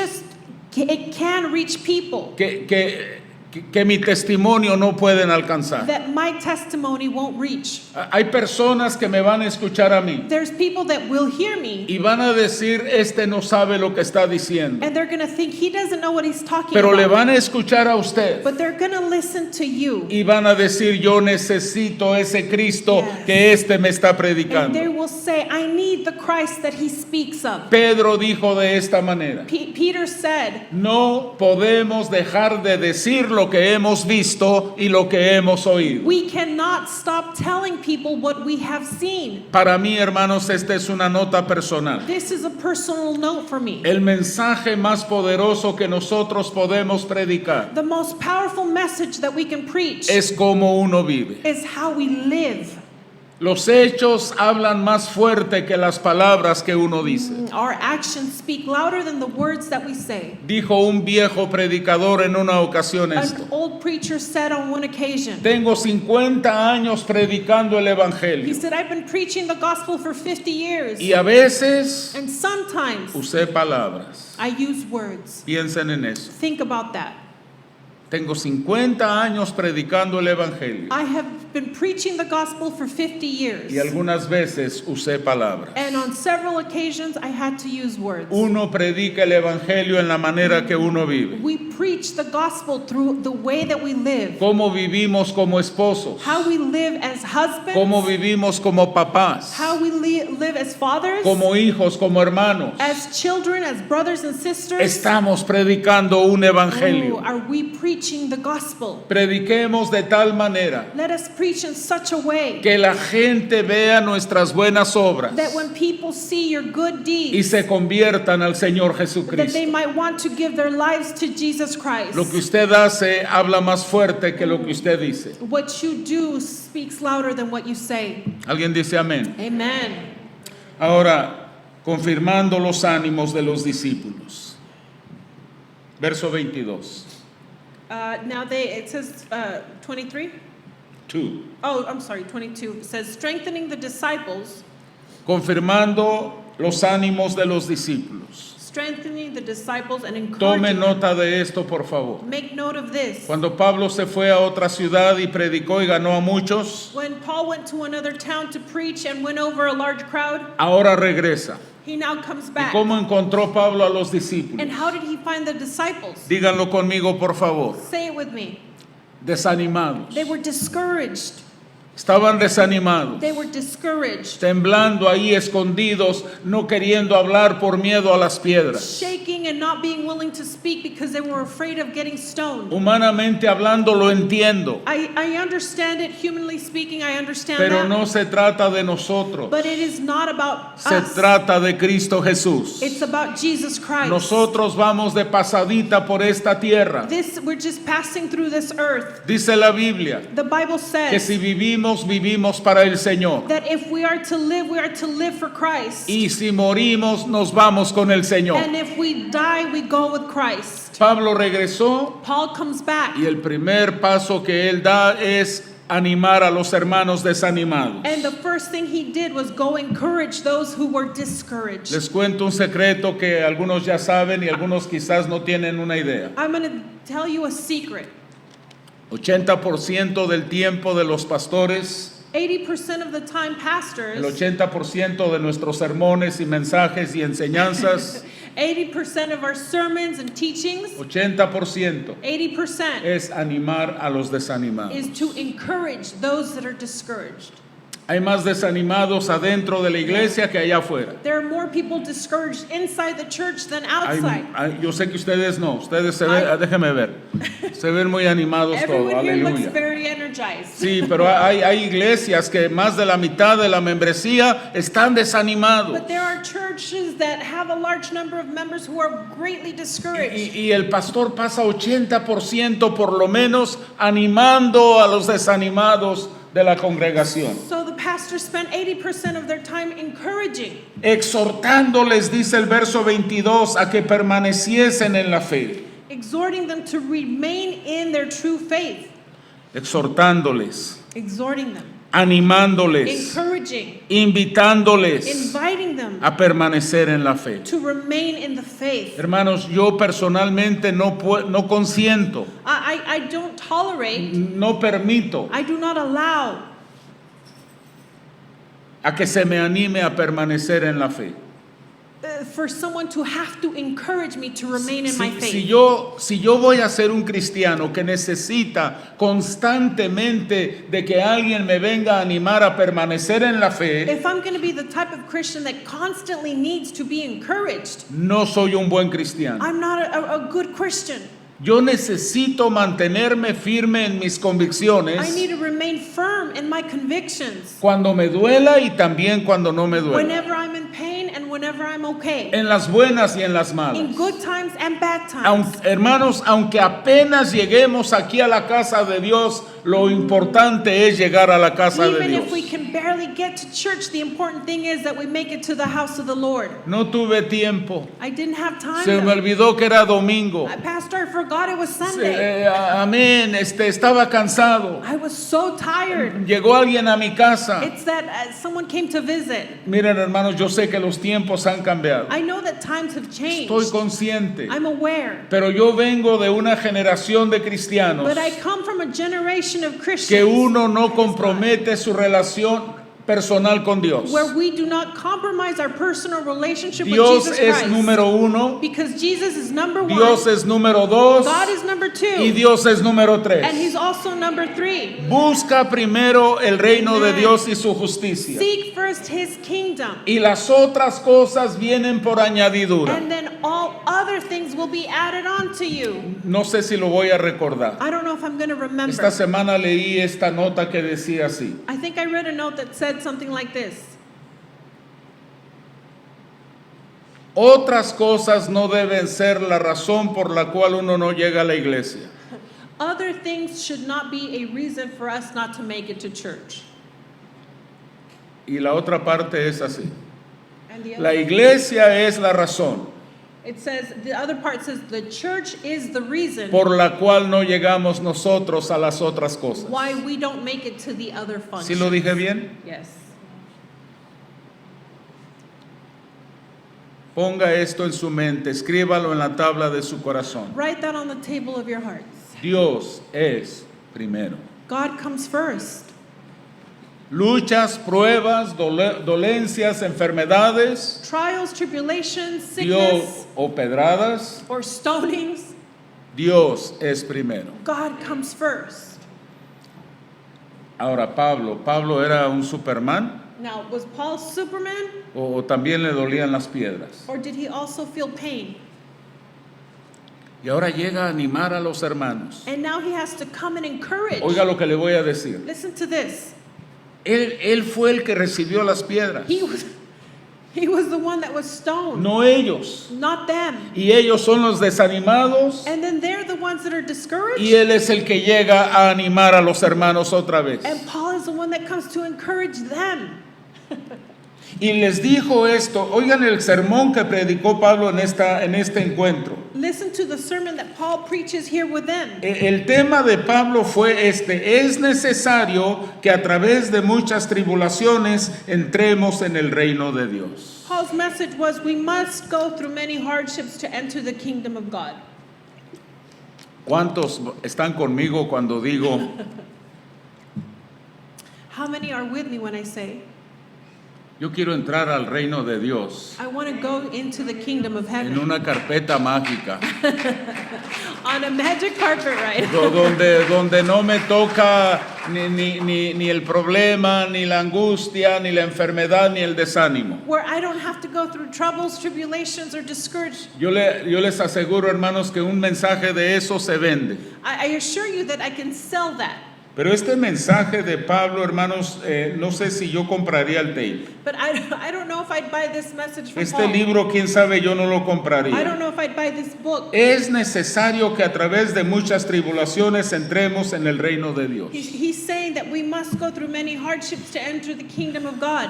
it can reach people que mi testimonio no pueden alcanzar. that my testimony won't reach. Hay personas que me van a escuchar a mí There's people that will hear me y van a decir, este no sabe lo que está diciendo. and they're going to think he doesn't know what he's talking Pero le about. van a escuchar a usted But they're going to listen to you. y van a decir, yo necesito ese Cristo Yes. que este me está And predicando. they will say, I need the Christ that he speaks of. Pedro dijo de esta manera, Peter said, no podemos dejar de decir lo que hemos visto y lo que hemos oído. we cannot stop telling people what we have seen. Para mí, hermanos, esta es una nota personal. This is a personal note for me. El mensaje más poderoso que nosotros podemos predicar The most powerful message that we can preach es cómo uno vive. is how we live. Los hechos hablan más fuerte que las palabras que uno dice. Our actions speak louder than the words that we say. Dijo un viejo predicador en una ocasión esto. An old preacher said on one occasion, Tengo 50 años predicando el he evangelio said, I've been preaching the gospel for 50 years. y a veces And sometimes usé palabras. I use words. Piensen en eso. Think about that. Tengo 50 años predicando el Evangelio I have been preaching the gospel for 50 years. y algunas veces usé palabras. And on several occasions, I had to use words. Uno predica el Evangelio en la manera que uno vive. We preach the gospel through the way that we live. Cómo vivimos como esposos, How we live as husbands. cómo vivimos como papás, How we live as fathers. como hijos, como hermanos. As children, as brothers and sisters. Estamos predicando un Oh, Evangelio. are we preaching the gospel? Prediquemos de tal manera Let us preach in such a way que la gente vea nuestras buenas obras that when people see your good y deeds, se conviertan al Señor that they Jesucristo. might want to give their lives to Jesus Christ. Lo que usted hace habla más fuerte que lo que usted dice. What you do speaks louder than what you say. ¿Alguien dice amén? Amen. Ahora, confirmando los ánimos de los discípulos. Verso 22. Now it says 23. 2. Oh, I'm sorry, 22. It says, strengthening the disciples, Confirmando los ánimos de los discípulos. strengthening the disciples and Tome encouraging them. nota de esto, por favor. Make note of this. Cuando Pablo se fue a otra ciudad y predicó y ganó a muchos, When Paul went to another town to preach and win over a large crowd, ahora regresa. he now comes ¿Y back. cómo encontró Pablo a los discípulos? And how did he find the disciples? Díganlo conmigo, por favor. Say it with me. Desanimados. They were discouraged. Estaban desanimados. They were discouraged. Temblando ahí escondidos, no queriendo hablar por miedo a las piedras. Shaking and not being willing to speak because they were afraid of getting stoned. Humanamente hablando lo entiendo, I understand it, humanly speaking, I understand pero that. no se trata de nosotros. But it is not about Se us. trata de Cristo Jesús. It's about Jesus Christ. Nosotros vamos de pasadita por esta tierra. We're just passing through this earth. Dice la Biblia The Bible que says si vivimos, vivimos para el Señor. that if we are to live, we are to live for Christ. Y si morimos, nos vamos con el Señor. And if we die, we go with Christ. Pablo regresó Paul comes back. y el primer paso que él da es animar a los hermanos desanimados. And the first thing he did was go encourage those who were discouraged. Les cuento un secreto que algunos ya saben y algunos quizás no tienen una idea. I'm going to tell you a secret. 80% del tiempo de los pastores, 80% of the time, el pastors, 80% de nuestros sermones y mensajes y enseñanzas, 80% of our sermons and teachings, 80% 80% es animar a los desanimados. is to encourage those that are discouraged. Hay más desanimados adentro de la iglesia que allá afuera. There are more people discouraged inside the church than outside. Yo sé que ustedes no, ustedes se ven, déjeme ver, se ven muy animados todos, Everyone here looks aleluya. very energized. Sí, pero hay iglesias que más de la mitad de la membresía están desanimados. But there are churches that have a large number of members who are greatly discouraged. Y el pastor pasa 80% por lo menos animando a los desanimados de la congregación. So the pastor spent 80% of their time encouraging, Exhortándoles, dice el verso 22, a que permaneciesen en la fe. exhorting them to remain in their true faith, Exhortándoles, exhorting them, animándoles, encouraging, invitándoles inviting them a permanecer en la fe. to remain in the faith. Hermanos, yo personalmente no consiento, I don't tolerate, no permito I do not allow a que se me anime a permanecer en la fe. for someone to have to encourage me to remain in my faith. Si yo voy a ser un cristiano que necesita constantemente de que alguien me venga a animar a permanecer en la fe, If I'm going to be the type of Christian that constantly needs to be encouraged, no soy un buen cristiano. I'm not a good Christian. Yo necesito mantenerme firme en mis I convicciones need to remain firm in my convictions cuando me duela y también cuando no me duela. whenever I'm in pain and whenever I'm okay, En las buenas y en las malas. in good times and bad times. Hermanos, aunque apenas lleguemos aquí a la casa de Dios lo importante es llegar a la casa de Even Dios. if we can barely get to church, the important thing is that we make it to the house of the Lord. No tuve tiempo. I didn't have time. Se me olvidó que era domingo. Pastor, I forgot it was Sunday. Amén. Estaba cansado. I was so tired. Llegó alguien a mi casa. It's that someone came to visit. Miren, hermanos, yo sé que los tiempos han cambiado. I know that times have changed. Estoy consciente. I'm aware. Pero yo vengo de una generación de cristianos But I come from a generation of Christians que uno no compromete su relación personal con Dios. where we do not compromise our personal relationship Dios with Jesus es Christ. número uno, Because Jesus is number one, Dios es número dos God is number two, y Dios es número and tres. He's also number three. Busca primero el reino de Amen. Dios y su justicia. Seek first His kingdom, Y las otras cosas vienen por añadidura. and then all other things will be added on to you. No sé si lo voy a recordar. I don't know if I'm going to remember. Esta semana leí esta nota que decía así: I think I read a note that said something like this. otras cosas no deben ser la razón por la cual uno no llega a la iglesia. Other things should not be a reason for us not to make it to church. Y la otra parte es así: And the la other, iglesia es la razón it says, the other part says, the church is the reason por la cual no llegamos nosotros a las otras cosas. why we don't make it to the other ¿Sí functions. lo dije bien? Yes. Ponga esto en su mente, escríbalo en la tabla de su corazón. Write that on the table of your hearts. Dios es primero. God comes first. Luchas, pruebas, dolencias, enfermedades, Trials, tribulations, Dios sickness, o pedradas, or stonings, Dios es primero. God comes first. Ahora Pablo era un Superman Now, was Paul Superman, o también le dolían las piedras. or did he also feel pain? Y ahora llega a animar a los hermanos. And now he has to come and encourage. Oiga lo que le voy a decir. Listen to this. Él fue el que recibió las piedras, He was the one that was stoned, no ellos. not them. Y ellos son los desanimados And then they're the ones that are discouraged. y él es el que llega a animar a los hermanos otra vez. And Paul is the one that comes to encourage them. Y les dijo esto, oigan el sermón que predicó Pablo en este encuentro. Listen to the sermon that Paul preaches here with them. El tema de Pablo fue es necesario que a través de muchas tribulaciones entremos en el reino de Dios. Paul's message was, we must go through many hardships to enter the kingdom of God. ¿Cuántos están conmigo cuando digo, How many are with me when I say, yo quiero entrar al reino de Dios I want to go into the kingdom of en heaven una carpeta mágica, on a magic carpet ride? donde no me toca ni el problema, ni la angustia, ni la enfermedad, ni el desánimo? Where I don't have to go through troubles, tribulations, or discouragement. Yo les aseguro, hermanos, que un mensaje de eso se vende. I assure you that I can sell that. Pero este mensaje de Pablo, hermanos, no sé si yo compraría el tape. But I don't know if I'd buy this message from Este Paul. libro, quién sabe, yo no lo I don't compraría. know if I'd buy this book. Es necesario que a través de muchas tribulaciones entremos en el reino de Dios. He's saying that we must go through many hardships to enter the kingdom of God.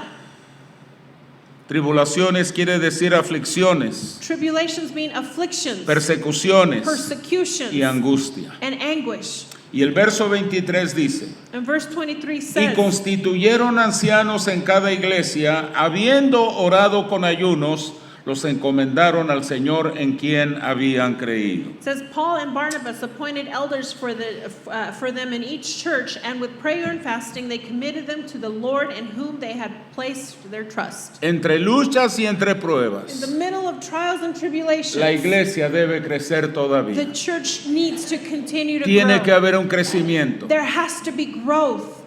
Tribulaciones quiere decir aflicciones, Tribulations mean afflictions, persecuciones persecutions, y angustia. and anguish. Y el verso 23 dice: And verse 23 y says, constituyeron ancianos en cada iglesia, habiendo orado con ayunos, los encomendaron al Señor en quien habían creído. it says, Paul and Barnabas appointed elders for them in each church, and with prayer and fasting they committed them to the Lord in whom they had placed their trust. Entre luchas y entre In the pruebas, middle of trials and tribulations, la iglesia debe crecer todavía. the church needs to continue to Tiene que grow. haber un crecimiento. There has to be growth.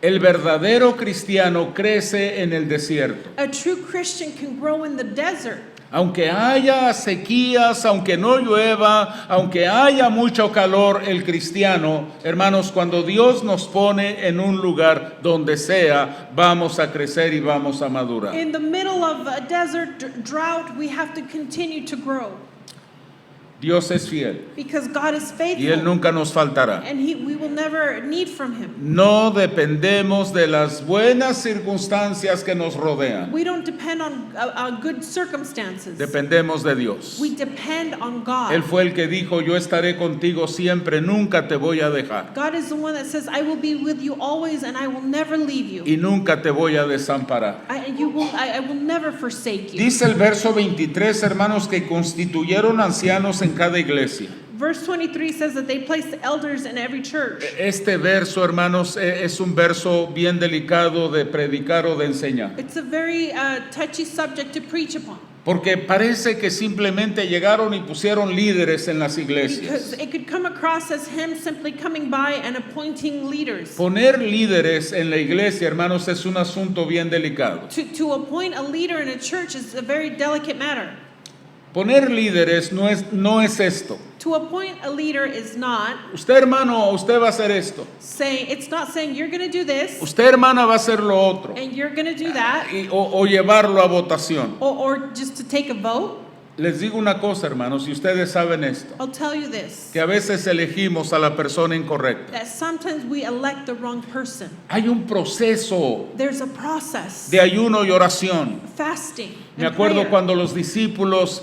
El verdadero cristiano crece en el desierto. A true Christian can grow in the desert. Aunque haya sequías, aunque no llueva, aunque haya mucho calor, el cristiano, hermanos, cuando Dios nos pone en un lugar donde sea, vamos a crecer y vamos a madurar. In the middle of a desert drought, we have to continue to grow. Dios es fiel because God is y Él faithful nunca nos faltará. and we will never need from Him. No dependemos de las buenas circunstancias que nos rodean. We don't depend on good circumstances. Dependemos de Dios. We depend on Él God. fue el que dijo, yo estaré contigo siempre, nunca te voy a dejar God is the one that says, I will be with you always and I will never leave you. y nunca te voy a desamparar. I will never forsake you. Dice el verso 23, hermanos, que constituyeron ancianos en cada iglesia. Verse 23 says that they placed elders in every church. Este verso, hermanos, es un verso bien delicado de predicar o de enseñar. It's a very touchy subject to preach upon. Porque parece que simplemente llegaron y pusieron líderes en las Because iglesias. it could come across as him simply coming by and appointing leaders. Poner líderes en la iglesia, hermanos, es un asunto bien delicado. To appoint a leader in a church is a very delicate matter. Poner líderes no es esto. To appoint a leader is not Usted, hermano, usted va a hacer esto. saying, it's not saying you're going to do this Usted, hermana, va a hacer lo otro. and you're going to do that, O llevarlo a votación. or just to take a vote. Les digo una cosa, hermanos, y ustedes saben esto, I'll tell you this, que a veces elegimos a la persona incorrecta. that sometimes we elect the wrong person. Hay un proceso There's a process, de ayuno y oración. fasting, Me and acuerdo prayer. cuando los discípulos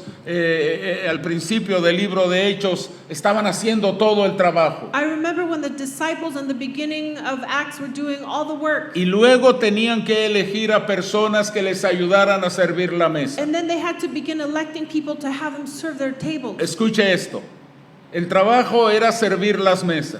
al principio del libro de Hechos estaban haciendo todo el trabajo. I remember when the disciples in the beginning of Acts were doing all the work, Y luego tenían que elegir a personas que les ayudaran a servir la mesa. and then they had to begin electing people to have them serve their tables. Escuche esto. El trabajo era servir las mesas.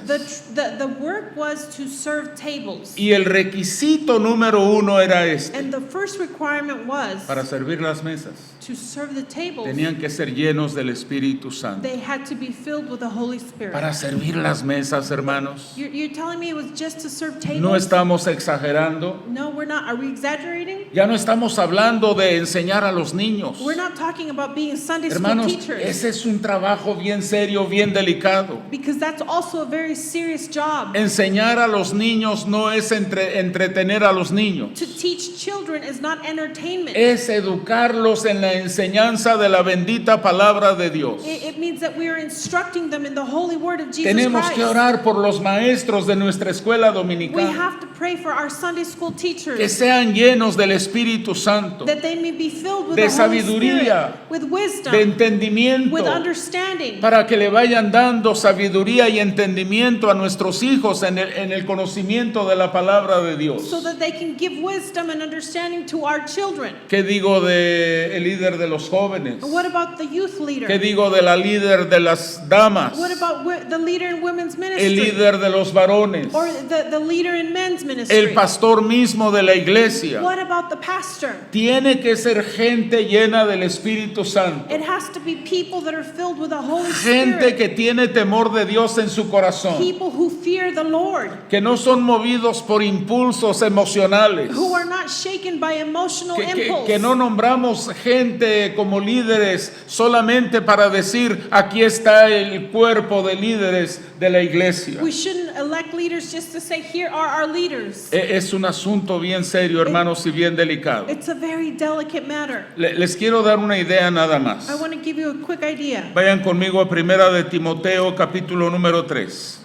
The work was to serve tables. Y el requisito número uno era este. And the first requirement was Para servir las mesas to serve the tables. tenían que ser llenos del Espíritu Santo. They had to be filled with the Holy Spirit. Para servir las mesas, hermanos. You're telling me it was just to serve tables? No estamos exagerando. No, we're not. Are we exaggerating? Ya no estamos hablando de enseñar a los niños. We're not talking about being Sunday school Hermanos, teachers. ese es un trabajo bien serio, bien delicado. Because that's also a very serious job. Enseñar a los niños no es entretener a los niños. To teach children is not entertainment. Es educarlos en la enseñanza de la bendita palabra de Dios. It means that we are instructing them in the holy word of Jesus Tenemos Christ. que orar por los maestros de nuestra escuela We dominical, have to pray for our Sunday school teachers. que sean llenos del Espíritu Santo, That they may be filled with de the Holy sabiduría, Spirit, with wisdom, de entendimiento, with understanding, para que le vayan dando sabiduría y entendimiento a nuestros hijos en el conocimiento de la palabra de Dios. so that they can give wisdom and understanding to our children. ¿Qué digo del líder de los jóvenes? What about the youth leader? ¿Qué digo de la líder de las damas? What about the leader in women's El ministry? líder de los varones, Or the leader in men's ministry? el pastor mismo de la iglesia. What about the pastor? Tiene que ser gente llena del Espíritu Santo. It has to be people that are filled with the Holy Gente Spirit. que tiene temor de Dios en su corazón. People who fear the Lord, Que no son movidos por impulsos emocionales. who are not shaken by emotional Que impulse. no nombramos gente como líderes solamente para decir, aquí está el cuerpo de líderes de la iglesia. We shouldn't elect leaders just to say, here are our leaders. Es un asunto bien serio, hermanos, y bien delicado. It's a very delicate matter. Les quiero dar una idea nada más. I want to give you a quick idea. Vayan conmigo a Primera de Timoteo, capítulo número 3.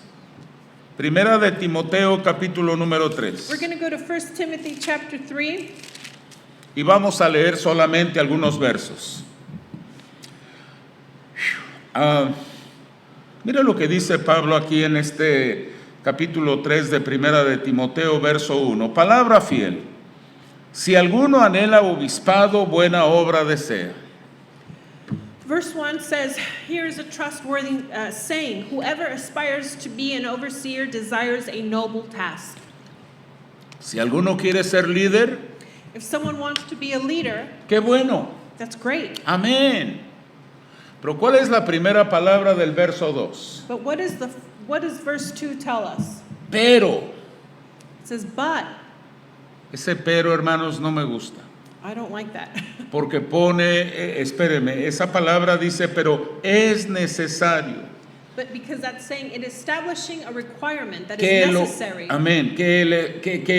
Primera de Timoteo, capítulo número 3. We're going to go to 1 Timothy chapter 3. Y vamos a leer solamente algunos versos. Mira lo que dice Pablo aquí en este capítulo 3 de Primera de Timoteo, verso 1. Palabra fiel. Si alguno anhela obispado, buena obra desea. Verse 1 says, here is a trustworthy saying, whoever aspires to be an overseer desires a noble task. Si alguno quiere ser líder, If someone wants to be a leader, qué bueno. that's great. Amén. Pero ¿cuál es la primera palabra del verso 2? But what does verse 2 tell us? Pero. It says, but. Ese pero, hermanos, no me gusta. I don't like that. Porque pone, espéreme, esa palabra dice, pero es necesario. but because that's saying it establishing a requirement that Que is el, necessary. amén, que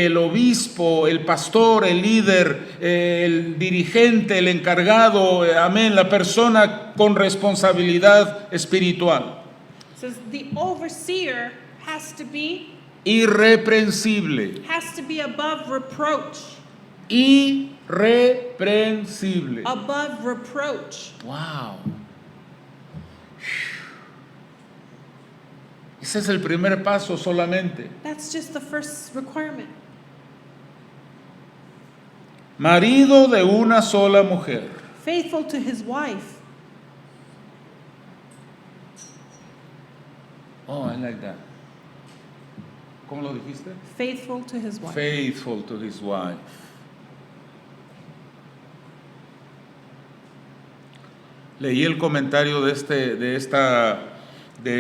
el obispo, el pastor, el líder, el dirigente, el encargado, amén, la persona con responsabilidad espiritual, It says the overseer has to be irreprensible, above reproach. irreprensible. Above reproach. Wow. Ese es el primer paso solamente. That's just the first requirement. Marido de una sola mujer. Faithful to his wife. Oh, I like that. ¿Cómo lo dijiste? Faithful to his wife. Faithful to his wife. Leí el comentario de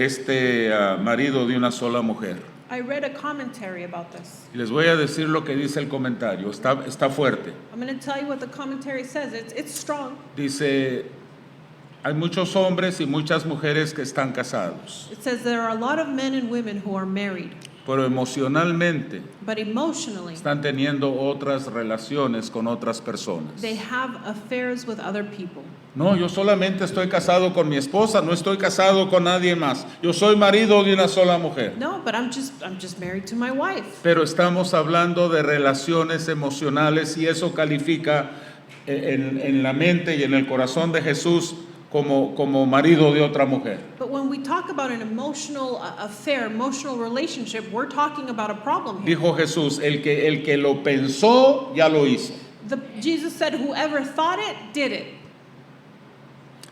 este marido de una sola mujer. I read a commentary about this. Y les voy a decir lo que dice el comentario. Está fuerte. I'm going to tell you what the commentary says. It's strong. Dice, hay muchos hombres y muchas mujeres que están casados, It says there are a lot of men and women who are married, pero emocionalmente but emotionally están teniendo otras relaciones con otras personas. they have affairs with other people. No, yo solamente estoy casado con mi esposa, no estoy casado con nadie más. Yo soy marido de una sola mujer. No, but I'm just married to my wife. Pero estamos hablando de relaciones emocionales y eso califica en la mente y en el corazón de Jesús como marido de otra mujer. But when we talk about an emotional affair, emotional relationship, we're talking about a problem here. Dijo Jesús, el que lo pensó ya lo hizo. Jesus said, whoever thought it, did it.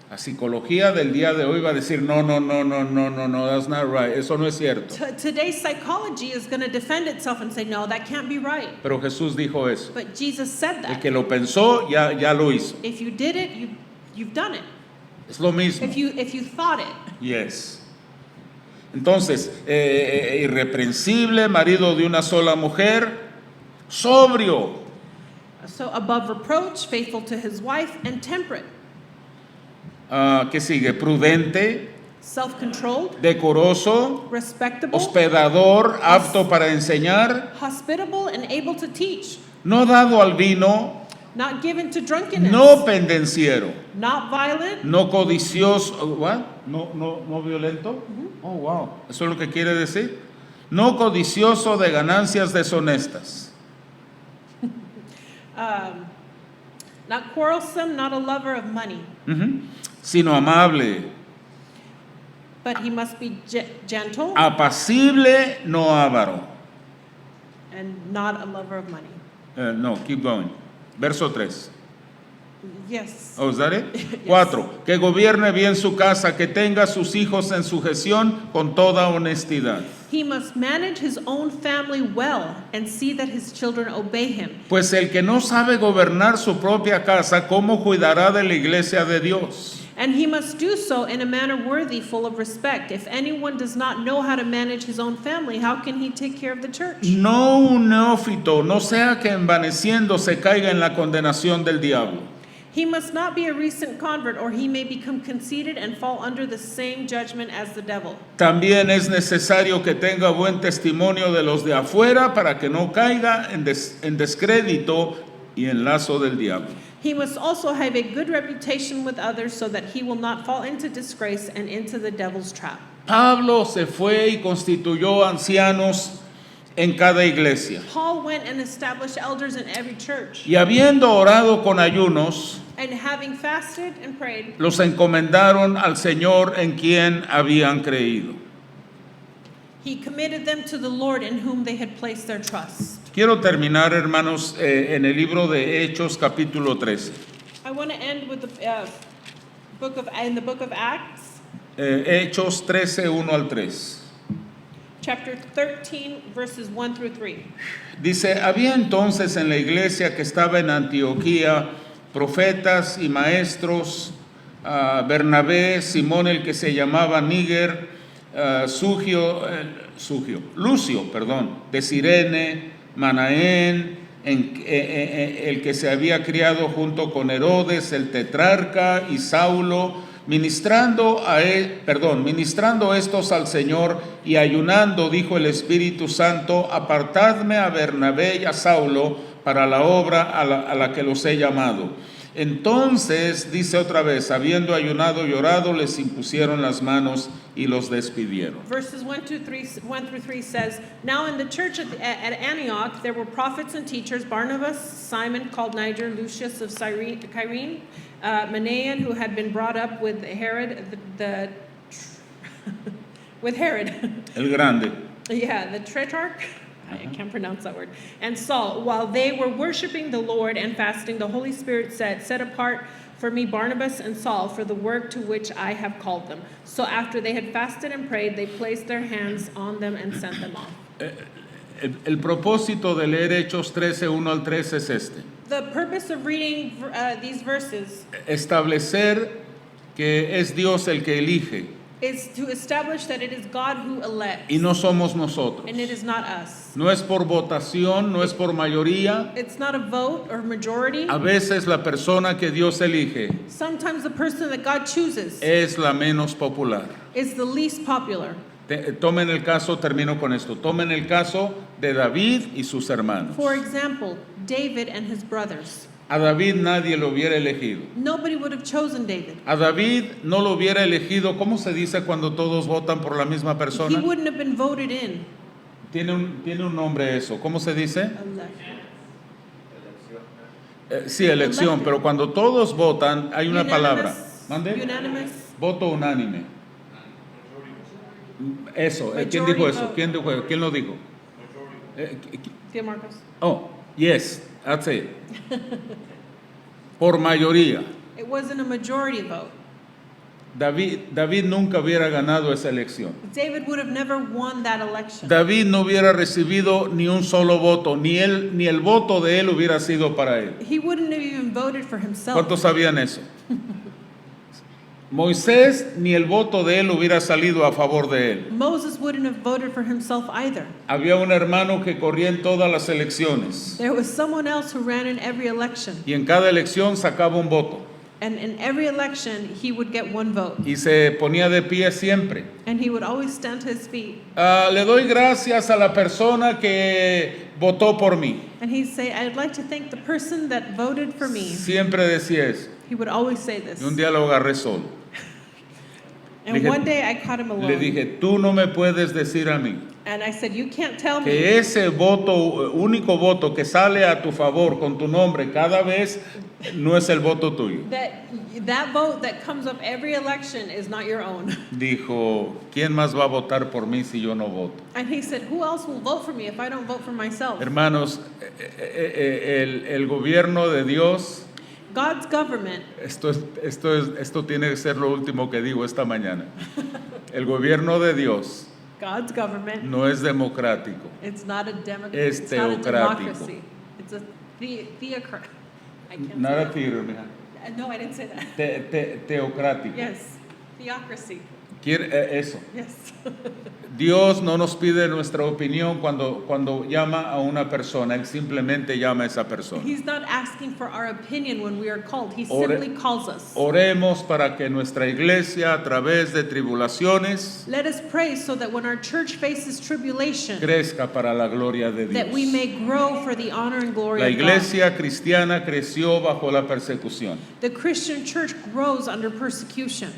La psicología del día de hoy va a decir, no, that's not right, eso no es cierto. Today's psychology is going to defend itself and say, no, that can't be right. Pero Jesús dijo eso. But Jesus said El that. que lo pensó ya lo hizo. If you did it, you've done it. Es lo mismo. If you thought it. Yes. Entonces, irreprensible, marido de una sola mujer, sobrio. So above reproach, faithful to his wife, and temperate. ¿Qué sigue? Prudente, Self-controlled, decoroso, respectable, hospedador, apto para enseñar, hospitable, and able to teach. no dado al vino, Not given to drunkenness. no pendenciero, Not violent. no codicioso, ¿what? No violento. Oh, wow. Eso es lo que quiere decir. No codicioso de ganancias deshonestas. Not quarrelsome, not a lover of money. Ujú. Sino amable, But he must be gentle apacible, no avaro. and not a lover of money. No, keep going. Verso 3. Yes. Oh, is that it? 4. Que gobierne bien su casa, que tenga sus hijos en sujeción con toda honestidad. He must manage his own family well and see that his children obey him. Pues el que no sabe gobernar su propia casa, ¿cómo cuidará de la iglesia de Dios? And he must do so in a manner worthy, full of respect. If anyone does not know how to manage his own family, how can he take care of the church? No un neófito, no sea que envaneciendo se caiga en la condenación del diablo. He must not be a recent convert, or he may become conceited and fall under the same judgment as the devil. También es necesario que tenga buen testimonio de los de afuera para que no caiga en descrédito y en lazo del diablo. He must also have a good reputation with others so that he will not fall into disgrace and into the devil's trap. Pablo se fue y constituyó ancianos en cada iglesia. Paul went and established elders in every church. Y habiendo orado con ayunos, And having fasted and prayed, los encomendaron al Señor en quien habían creído. he committed them to the Lord in whom they had placed their trust. Quiero terminar, hermanos, en el libro de Hechos, capítulo 13. I want to end with the book of Acts, Hechos 13, 1 al 3. chapter 13, verses 1 through 3. Dice, había entonces en la iglesia que estaba en Antioquía profetas y maestros, Bernabé, Simón el que se llamaba Níger, Lucio, de Cirene, Manaén, el que se había criado junto con Herodes el tetrarca, y Saulo, Ministrando estos al Señor y ayunando, dijo el Espíritu Santo, apartadme a Bernabé y a Saulo para la obra a la que los he llamado. Entonces, dice otra vez, habiendo ayunado y orado, les impusieron las manos y los despidieron. Verses 1 through 3 says, Now in the church at Antioch there were prophets and teachers, Barnabas, Simon called Niger, Lucius of Cyrene, Manaen, who had been brought up with Herod, with Herod. El grande. Yeah, the Tetrarch. I can't pronounce that word. And Saul, while they were worshiping the Lord and fasting, the Holy Spirit said, Set apart for me Barnabas and Saul for the work to which I have called them. So after they had fasted and prayed, they placed their hands on them and sent them off. El propósito de leer Hechos 13, 1 al 3 es este. The purpose of reading these verses Establecer que es Dios el que elige is to establish that it is God who elects, y no somos nosotros. and it is not us. No es por votación, no es por mayoría. It's not a vote or majority. A veces la persona que Dios elige Sometimes the person that God chooses es la menos popular. is the least popular. Tomen el caso, termino con esto, tomen el caso de David y sus hermanos. For example, David and his brothers. A David nadie lo hubiera elegido. Nobody would have chosen David. A David no lo hubiera elegido, ¿cómo se dice cuando todos votan por la misma He persona? wouldn't have been voted in. Tiene un nombre eso, ¿cómo se dice? Sí, elección, Elected. pero cuando todos votan hay una palabra. ¿Mande? Unanimous. Voto unánime. Eso, ¿quién Majority dijo eso? vote. ¿Quién lo dijo? Dear Marcos. Oh, yes, that's it. Por mayoría. It wasn't a majority vote. David nunca hubiera ganado esa elección. David would have never won that election. David no hubiera recibido ni un solo voto, ni el voto de él hubiera sido para él. He wouldn't have even voted for himself. ¿Cuántos sabían eso? Moisés ni el voto de él hubiera salido a favor de él. Moses wouldn't have voted for himself either. Había un hermano que corría en todas las elecciones There was someone else who ran in every election. y en cada elección sacaba un voto And in every election, he would get one vote. y se ponía de pie siempre. And he would always stand to his feet. Le doy gracias a la persona que votó por mí. And he'd say, I'd like to thank the person that voted for me. Siempre decía eso. He would always say this. Y un día lo agarré solo. And dije- one day I caught him Le alone. dije, tú no me puedes decir a mí And I said, you can't tell me que ese voto, único voto que sale a tu favor con tu nombre cada vez, no es el voto tuyo. that vote that comes up every election is not your own. Dijo, ¿quién más va a votar por mí si yo no voto? And he said, who else will vote for me if I don't vote for myself? Hermanos, el gobierno de Dios, God's government, esto tiene que ser lo último que digo esta mañana. El gobierno de Dios God's government, no es democrático. it's not a Es it's not a teocrático. democracy. It's a theocracy. I can't Nada say tiro, mija. that. No, I didn't say that. Teocrático. Yes, theocracy. Eso. Yes. Dios no nos pide nuestra opinión cuando llama a una persona, Él simplemente llama a esa persona. He's not asking for our opinion when we are called. He Ore- simply calls us. Oremos para que nuestra iglesia, a través de tribulaciones, Let us pray so that when our church faces tribulation, crezca para la gloria de that we Dios. may grow for the honor and glory La of God. iglesia cristiana creció bajo la persecución. The Christian church grows under persecution.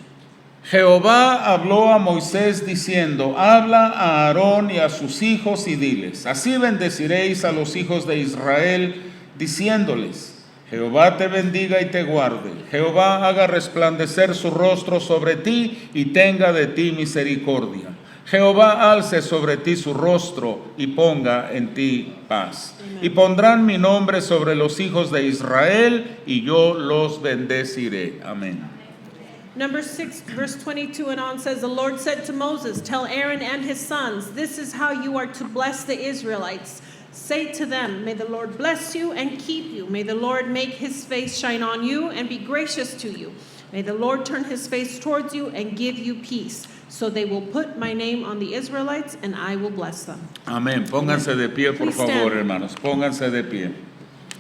Jehová habló a Moisés diciendo, habla a Aarón y a sus hijos y diles, así bendeciréis a los hijos de Israel, diciéndoles, Jehová te bendiga y te guarde, Jehová haga resplandecer su rostro sobre ti y tenga de ti misericordia. Jehová alce sobre ti su rostro y ponga en ti paz. Y pondrán mi nombre sobre los hijos de Israel y yo los bendeciré. Amén. Number 6, verse 22 and on says, The Lord said to Moses, Tell Aaron and his sons, this is how you are to bless the Israelites. Say to them, May the Lord bless you and keep you. May the Lord make his face shine on you and be gracious to you. May the Lord turn his face towards you and give you peace. So they will put my name on the Israelites and I will bless them. Amén. Pónganse de pie, por Please favor, stand. hermanos. Pónganse de pie.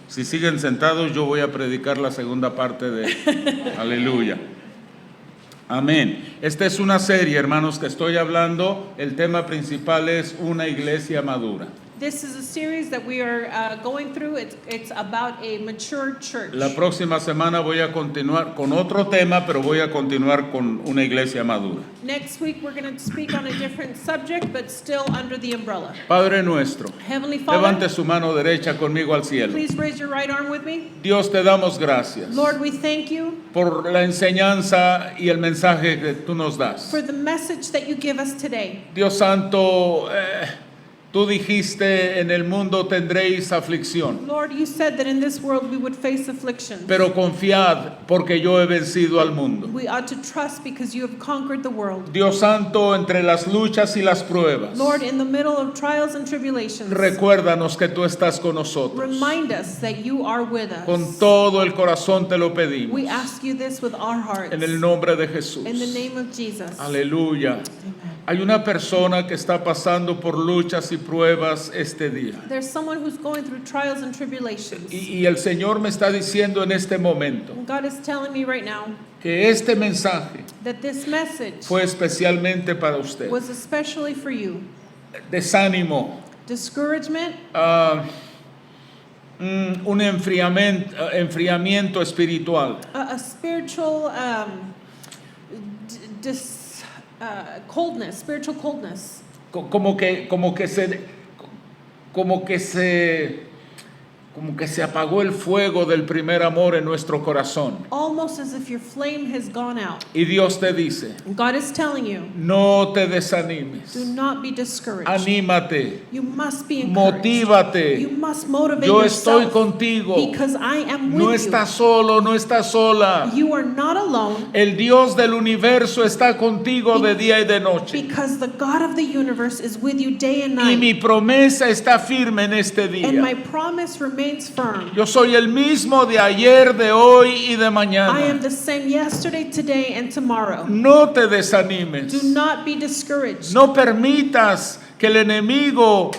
Si siguen sentados, yo voy a predicar la segunda parte de Aleluya. Amén. Esta es una serie, hermanos, que estoy hablando. El tema principal es una iglesia madura. This is a series that we are going through. It's about a mature church. La próxima semana voy a continuar con otro tema, pero voy a continuar con una iglesia madura. Next week we're going to speak on a different subject, but still under the umbrella. Padre nuestro, Heavenly Father, levante su mano derecha conmigo al cielo. please raise your right arm with me. Dios, te damos gracias Lord, we thank you por la enseñanza y el mensaje que tú nos das. for the message that you give us today. Dios santo, tú dijiste, en el mundo tendréis aflicción, Lord, you said that in this world we would face affliction. pero confiad porque yo he vencido al mundo. We ought to trust because you have conquered the world. Dios santo, entre las luchas y las pruebas, Lord, in the middle of trials and tribulations, recuérdanos que tú estás con nosotros. remind us that you are with us. Con todo el corazón te lo pedimos. We ask you this with our hearts. En el nombre de Jesús. In the name of Jesus. Aleluya. Amen. Hay una persona que está pasando por luchas y pruebas este día. There's someone who's going through trials and tribulations. Y el Señor me está diciendo en este momento And God is telling me right now que este mensaje that this message fue especialmente para usted. was especially for you. Desánimo, Discouragement, un enfriamiento espiritual, a spiritual coldness, spiritual coldness. como que se apagó el fuego del primer amor en nuestro corazón. Almost as if your flame has gone out. Y Dios te dice, And God is telling you, no te desanimes, do not be discouraged. anímate, You must be encouraged. You motívate, must motivate yo estoy yourself contigo, because I am no with estás solo, no estás sola. you. You are not alone El Dios del universo está contigo de día y de noche. because the God of the universe is with you day and Y night. mi promesa está firme en este And my día. promise remains firm. Yo soy el mismo de ayer, de hoy y de I am mañana. the same yesterday, today, and tomorrow. No te desanimes. Do not be discouraged. No permitas que el enemigo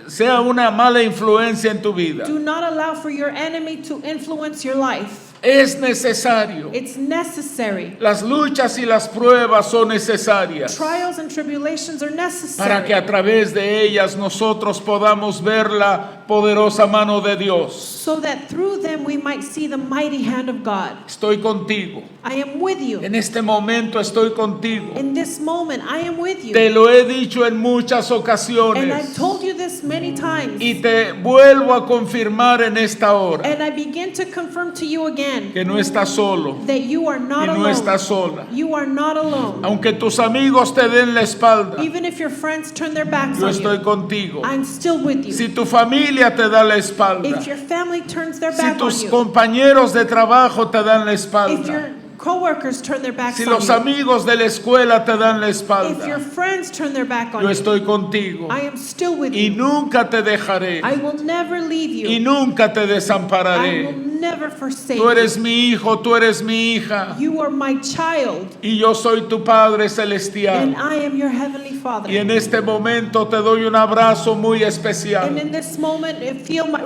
sea una mala influencia en tu vida. Do not allow for your enemy to influence your life. Es necesario. It's necessary. Las luchas y las pruebas son necesarias Trials and tribulations are para que a necessary través de ellas nosotros podamos ver la poderosa mano de Dios. so that through them we might see the mighty hand of God. Estoy contigo. I am with you. En este momento estoy contigo. In this moment, I am with Te you. lo he dicho en muchas And I've ocasiones told you this many times. y te vuelvo a confirmar en esta hora And I begin to confirm to you again que no estás solo that you are y not no estás alone. sola. You are not alone. Aunque tus amigos te den la espalda, Even if your friends turn their backs yo on estoy you, contigo. I'm still with you. Si tu familia te da la espalda, If your family turns their si back on tus you, compañeros de trabajo te dan la if espalda, your coworkers turn their backs si on los you, amigos de la escuela te dan la if your espalda, friends turn their back on yo you, estoy contigo I am still with y you. nunca te dejaré I will never leave y you. nunca te I will desampararé. never forsake Tú eres you. mi hijo, tú eres mi hija You are my child, y yo soy tu Padre and celestial. I am your heavenly Father. Y en este momento te doy un abrazo muy And especial in this moment,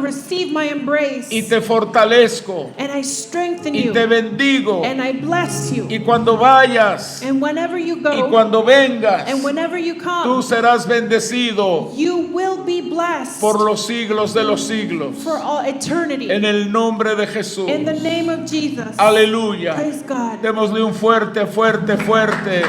receive my embrace, y te fortalezco and I strengthen y you, te bendigo. and I bless you. Y cuando vayas And whenever you y go, cuando vengas, and whenever you tú come, serás bendecido you will be blessed por los siglos de los siglos. for all eternity. En el nombre de Jesús. In the name of Jesus. Aleluya. Praise God. Démosle un fuerte, fuerte, fuerte